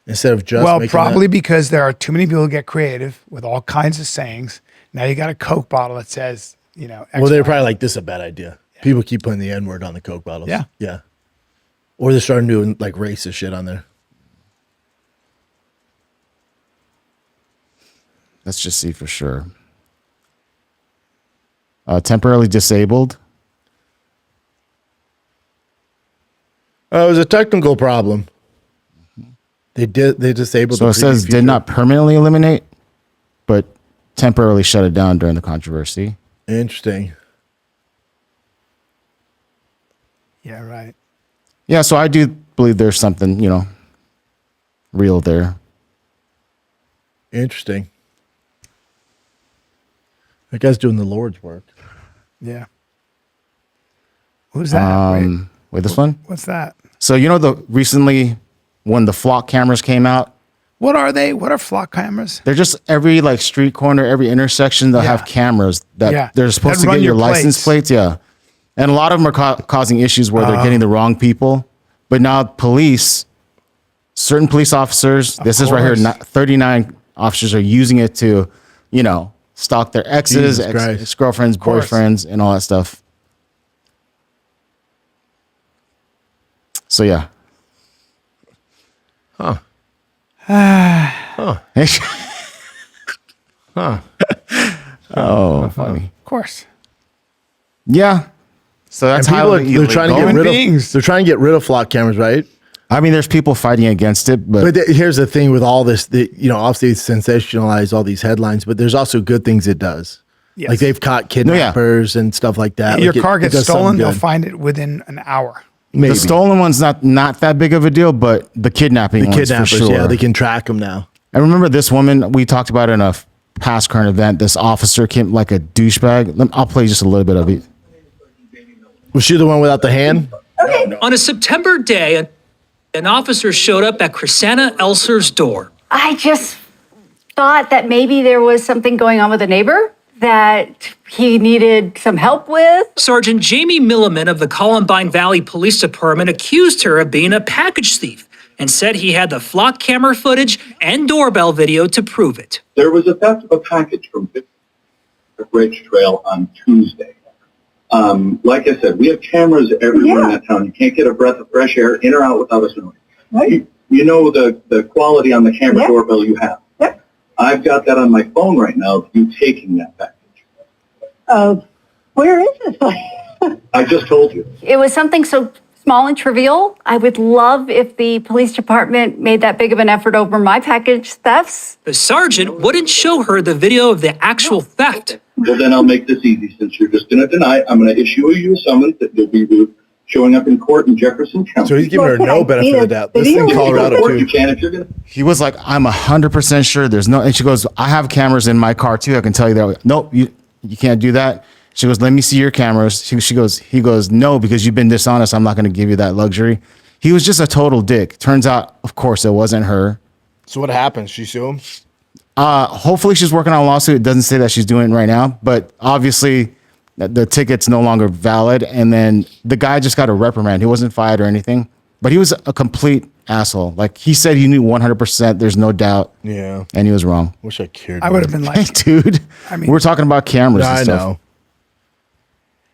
instead of just Well, making probably that. because there are too many people who get creative with all kinds of sayings. Now you got a Coke bottle that says, X, Well, they're Y, probably like, this is a bad idea. People keep putting the N-word on the Coke bottles. Yeah. Yeah. Or they're starting doing like racist shit on there. Let's just see for sure. Temporarily disabled. It was a technical problem. They disabled So the it says preview did not permanently eliminate, but temporarily shut it down during the controversy. feature. Interesting. Yeah, right. Yeah, so I do believe there's something, real there. Interesting. That guy's doing the Lord's work. Yeah. Who's that? Wait, this one? What's that? So recently when the flock cameras came out, What are they? What are flock cameras? they're just every like street corner, every intersection, they'll have cameras that they're supposed That to run get your your license plates. Yeah. And a lot of them are causing issues where they're getting the wrong people. But now certain police officers, this is right here, 39 officers are using it to, stalk their exes, Jesus Christ. ex-girlfriends, course. boyfriends, and all that stuff. So yeah. Huh. Oh, funny. Of course. Yeah. So that's And how people they're trying to get rid beings. of. They're trying to get rid of flock cameras, right? I mean, there's people fighting against it, but Here's the thing with all this. Obviously, it's sensationalized all these headlines, but there's also good things it does. Yes. Like they've caught kidnappers and stuff like that. Your Like car it gets does something stolen, they'll good. find it within an hour. Maybe. the stolen one's not that big of a deal, but the kidnapping The one's kidnappers, for sure. yeah, they can track them now. I remember this woman we talked about in a past current event. This officer came like a douchebag. I'll play just a little bit of it. Was she the one without the hand? On a September day, an officer showed up at Chrisanna Elser's door. I just thought that maybe there was something going on with a neighbor that he needed some help with. Sergeant Jamie Milliman of the Columbine Valley Police Department accused her of being a package thief and said he had the flock camera footage and doorbell video to prove it. There was a theft of a package from the Bridge Trail on Tuesday. Like I said, we have cameras everywhere in that town. You can't get a breath of fresh air in or out without us knowing. Right. You know the quality on the camera doorbell you have. Yep. I've got that on my phone right now of you taking that package. Where is this? I just told you. It was something so small and trivial. I would love if the police department made that big of an effort over my package thefts. The sergeant wouldn't show her the video of the actual theft. Well, then I'll make this easy. Since you're just going to deny, I'm going to issue you a summons that you'll be showing up in court in Jefferson County. So he's giving her no benefit of the doubt. This thing in Colorado You too. can if you're going to. He was like, I'm 100% sure there's no, and she goes, I have cameras in my car too. I can tell you that. Nope, you can't do that. She goes, let me see your cameras. He goes, no, because you've been dishonest. I'm not going to give you that luxury. He was just a total dick. Turns out, of course, it wasn't her. So what happened? She sue him? Hopefully she's working on a lawsuit. It doesn't say that she's doing it right now, but obviously the ticket's no longer valid. And then the guy just got a reprimand. He wasn't fired or anything, but he was a complete asshole. Like he said he knew 100%. There's no doubt. Yeah. And he was wrong. Wish I cared. I would have been like, dude, I mean, we're talking about cameras and I stuff. know.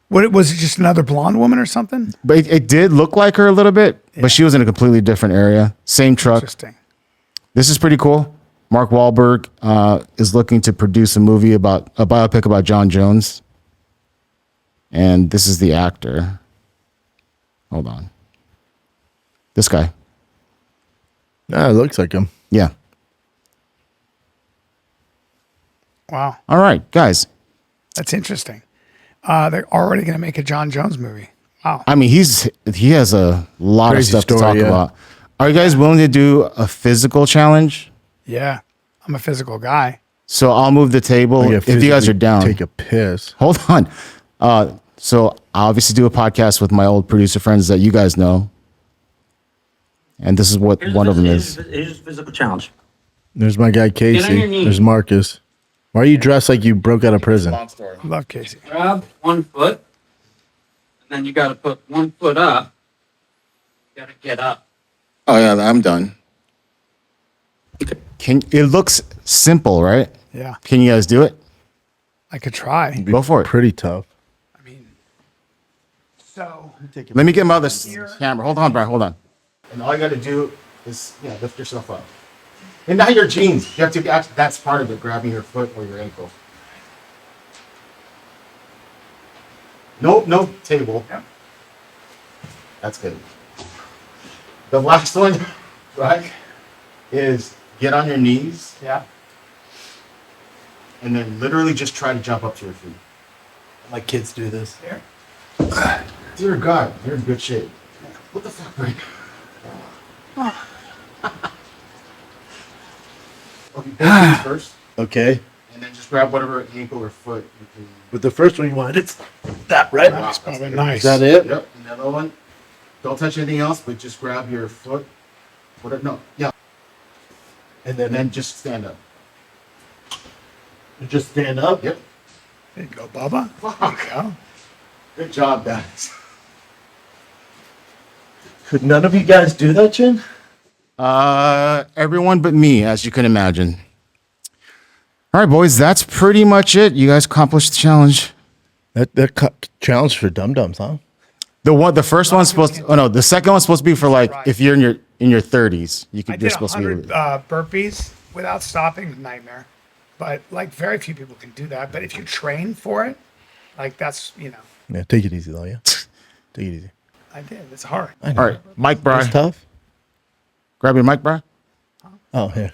What was it? Just another blonde woman or something? But it did look like her a little bit, but she was in a completely different area. Same truck. Interesting. This is pretty cool. Mark Wahlberg is looking to produce a biopic about Jon Jones. And this is the actor. Hold on. This guy. Nah, it looks like him. Yeah. Wow. All right, guys. That's interesting. They're already going to make a Jon Jones movie. Wow. I mean, he has a lot Crazy of stuff to story, talk yeah. about. Are you guys willing to do a physical challenge? Yeah. I'm a physical guy. So I'll move the table if you guys are down. Take a piss. Hold on. So I obviously do a podcast with my old producer friends that you guys know. And this is what one of them is. Here's a physical challenge. There's my guy Get on your Casey. knees. There's Marcus. Why are you dressed like you broke out of prison? Love Casey. Grab one foot, and then you got to put one foot up. You got to get up. Oh yeah, I'm done. It looks simple, right? Yeah. Can you guys do it? I could try. Go for it. Pretty tough. So. Let me get my other camera. Hold on, Brian. Hold on. And all you got to do is lift yourself up. And not your jeans. You have to actually, that's part of it, grabbing your foot or your ankle. No table. Yeah. That's good. The last one, right, is get on your knees. Yeah. And then literally just try to jump up to your feet. My kids do this. Here. Dear God, you're in good shape. What the fuck, Brian? Okay, both knees first, Okay. and then just grab whatever ankle or foot you can. But the first one you wanted, it's that, right? That's probably nice. Is that it? Yep. And the other one, don't touch anything else, but just grab your foot. Whatever. No. Yeah. And then just stand up. You just stand up? Yep. There you go, Bubba. Fuck. Go. Good job, guys. Could none of you guys do that, Chin? Everyone but me, as you can imagine. All right, boys, that's pretty much it. You guys accomplished the challenge. That challenge for dum-dums, huh? The first one's supposed to, the second one's supposed to be for like if you're in your 30s, I you're did supposed to 100 be. burpees without stopping. Nightmare. But like very few people can do that. But if you train for it, like that's, Yeah, take it easy, though, yeah? Take it easy. I did. It's hard. All right, Mike, Bry. That's tough? Grab your mic, Bry. Oh, here.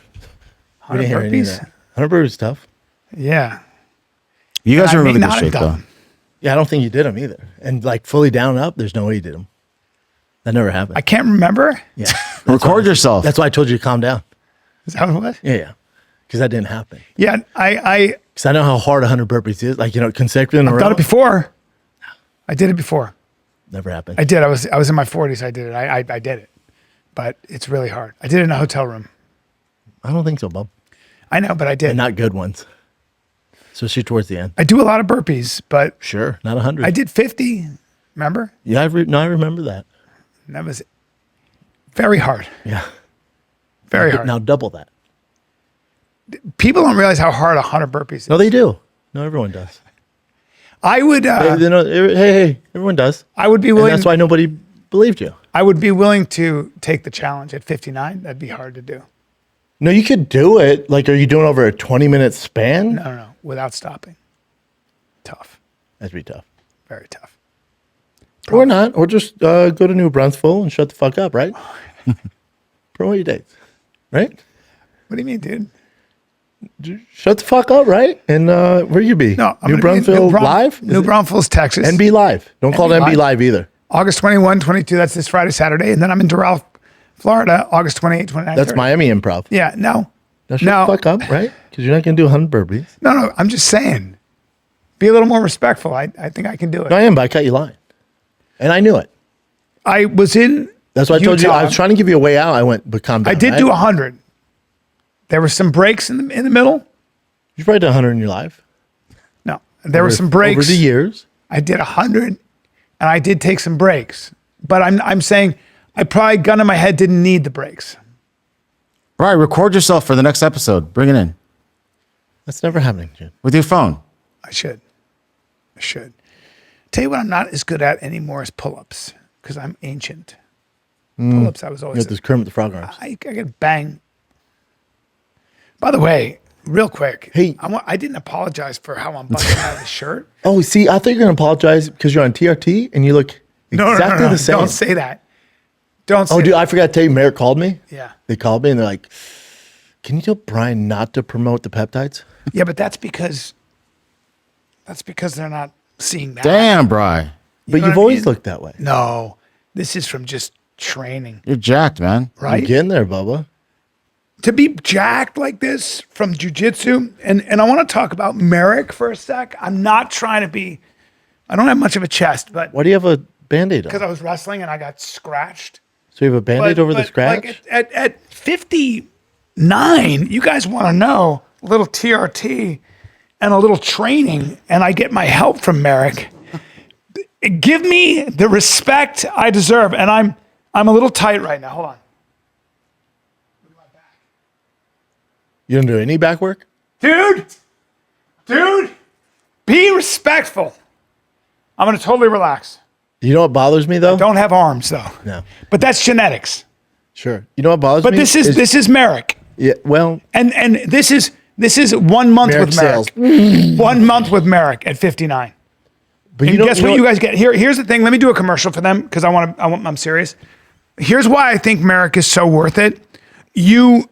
We 100 didn't hear any of burpees? that. 100 burpees is tough. Yeah. You guys And are I in really may good not have shape, done though. them. Yeah, I don't think you did them either. And like fully down and up, there's no way you did them. That never happened. I can't remember. Yeah. Record yourself. That's why I told you to calm down. Is that what it was? Yeah. Because that didn't happen. Yeah. I Because I know how hard 100 burpees is. Like, consecutive in a I've row. done it before. I did it before. Never happened. I did. I was in my 40s. I did it. I did it. But it's really hard. I did it in a hotel room. I don't think so, Bub. I know, but I did. And not good ones. Especially towards the end. I do a lot of burpees, but Sure. Not 100. I did 50. Remember? Yeah, I remember that. And that was very hard. Yeah. Very hard. Now double that. People don't realize how hard 100 burpees is. No, they do. No, everyone does. I would. They know, hey, everyone does. I would be And willing. that's why nobody believed you. I would be willing to take the challenge at 59. That'd be hard to do. No, you could do it. Like, are you doing over a 20-minute span? No, without stopping. Tough. That'd be tough. Very tough. Or not. Or just go to New Brunswick and shut the fuck up, right? Promote your dates. Right? What do you mean, dude? Shut the fuck up, right? And where you be? No, I'm New gonna be in Brunswick New Live? New Braunfels, Texas. NB Live. Don't call it NB Live either. August 21, 22. That's this Friday, Saturday. And then I'm in Doral, Florida, August 28, 29. That's 30. Miami Improv. Yeah, no. Now shut the fuck up, right? Because you're not going to do 100 burpees. No, I'm just saying. Be a little more respectful. I think I can do it. No, I am, but I cut you line. And I knew it. I was in That's why I told you, Utah. I was trying to give you a way out. I went, but calm down. I did right? do 100. There were some breaks in the middle. You've probably done 100 in your life. No, there were some breaks. Over the years. I did 100, and I did take some breaks. But I'm saying I probably, gun in my head, didn't need the breaks. Right, record yourself for the next episode. Bring it in. That's never happening, Jim. With your phone. I should. Tell you what I'm not as good at anymore is pull-ups, because I'm ancient. Pull-ups, I was You always... got this Kermit the Frog arms. I get bang. By the way, real quick, hey, I didn't apologize for how I'm buttoning out of the shirt. Oh, see, I thought you were going to apologize because you're on TRT and you look exactly the same. Don't say that. Don't say Oh, dude, that. I forgot to tell you, Merrick called me. Yeah. They called me and they're like, can you tell Bryan not to promote the peptides? Yeah, but that's because they're not seeing that. Damn, Bri. But you've always looked that way. No, this is from just training. You're jacked, man. Right? You're getting there, Bubba. To be jacked like this from jujitsu, and I want to talk about Merrick for a sec. I'm not trying to be, I don't have much of a chest, but Why do you have a Band-Aid on? because I was wrestling and I got scratched. So you have a Band-Aid over the scratch? Like at 59, you guys want to know a little TRT and a little training, and I get my help from Merrick. Give me the respect I deserve, and I'm a little tight right now. Hold on. You don't do any back work? Dude, be respectful. I'm going to totally relax. You know what bothers me, though? Don't have arms, though. No. But that's genetics. Sure. You know what bothers But me? this is Merrick. Yeah, well. And this is 1 month Merrick with Merrick. 1 month with Merrick at 59. But And guess what you guys get? Here's the thing. Let me do a commercial for them because I'm serious. Here's why I think Merrick is so worth it. You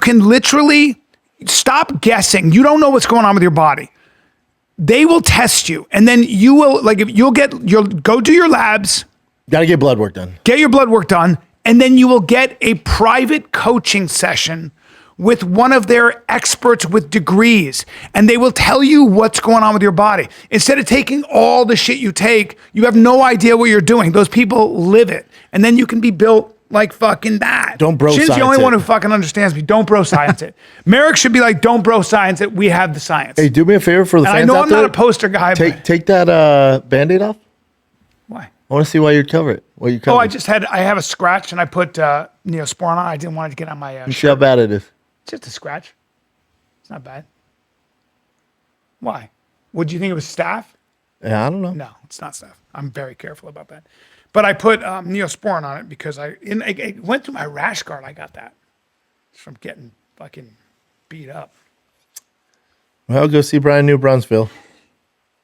can literally stop guessing. You don't know what's going on with your body. They will test you, and then you will you'll go do your labs. Got to get blood work done. Get your blood work done, and then you will get a private coaching session with one of their experts with degrees, and they will tell you what's going on with your body. Instead of taking all the shit you take, you have no idea what you're doing. Those people live it, and then you can be built like fucking that. Don't bro Shin's science the only it. one who fucking understands me. Don't bro science it. Merrick should be like, don't bro science it. We have the science. Hey, do me a favor for the And fans I know out I'm there. not a poster guy, but Take that Band-Aid off. why? I want to see why you cover it. Why you cover Oh, it. I have a scratch, and I put Neosporin on. I didn't want it to get on my You see how bad it is. Just a scratch. It's not bad. Why? Would you think it was staph? Yeah, I don't know. No, it's not staph. I'm very careful about that. But I put Neosporin on it because it went through my rash guard. I got that from getting fucking beat up. Well, go see Bryan New Brunsville.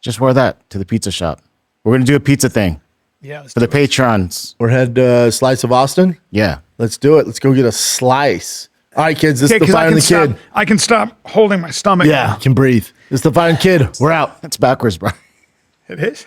Just wear that to the pizza shop. We're going to do a pizza thing. Yeah. For the patrons. We're head Slice of Austin. Yeah. Let's do it. Let's go get a slice. All right, kids. This is the 'cause Fire and the Kid. I can stop holding my stomach. Yeah, now. can breathe. This is the Fire and Kid. We're out. That's backwards, bro. It is?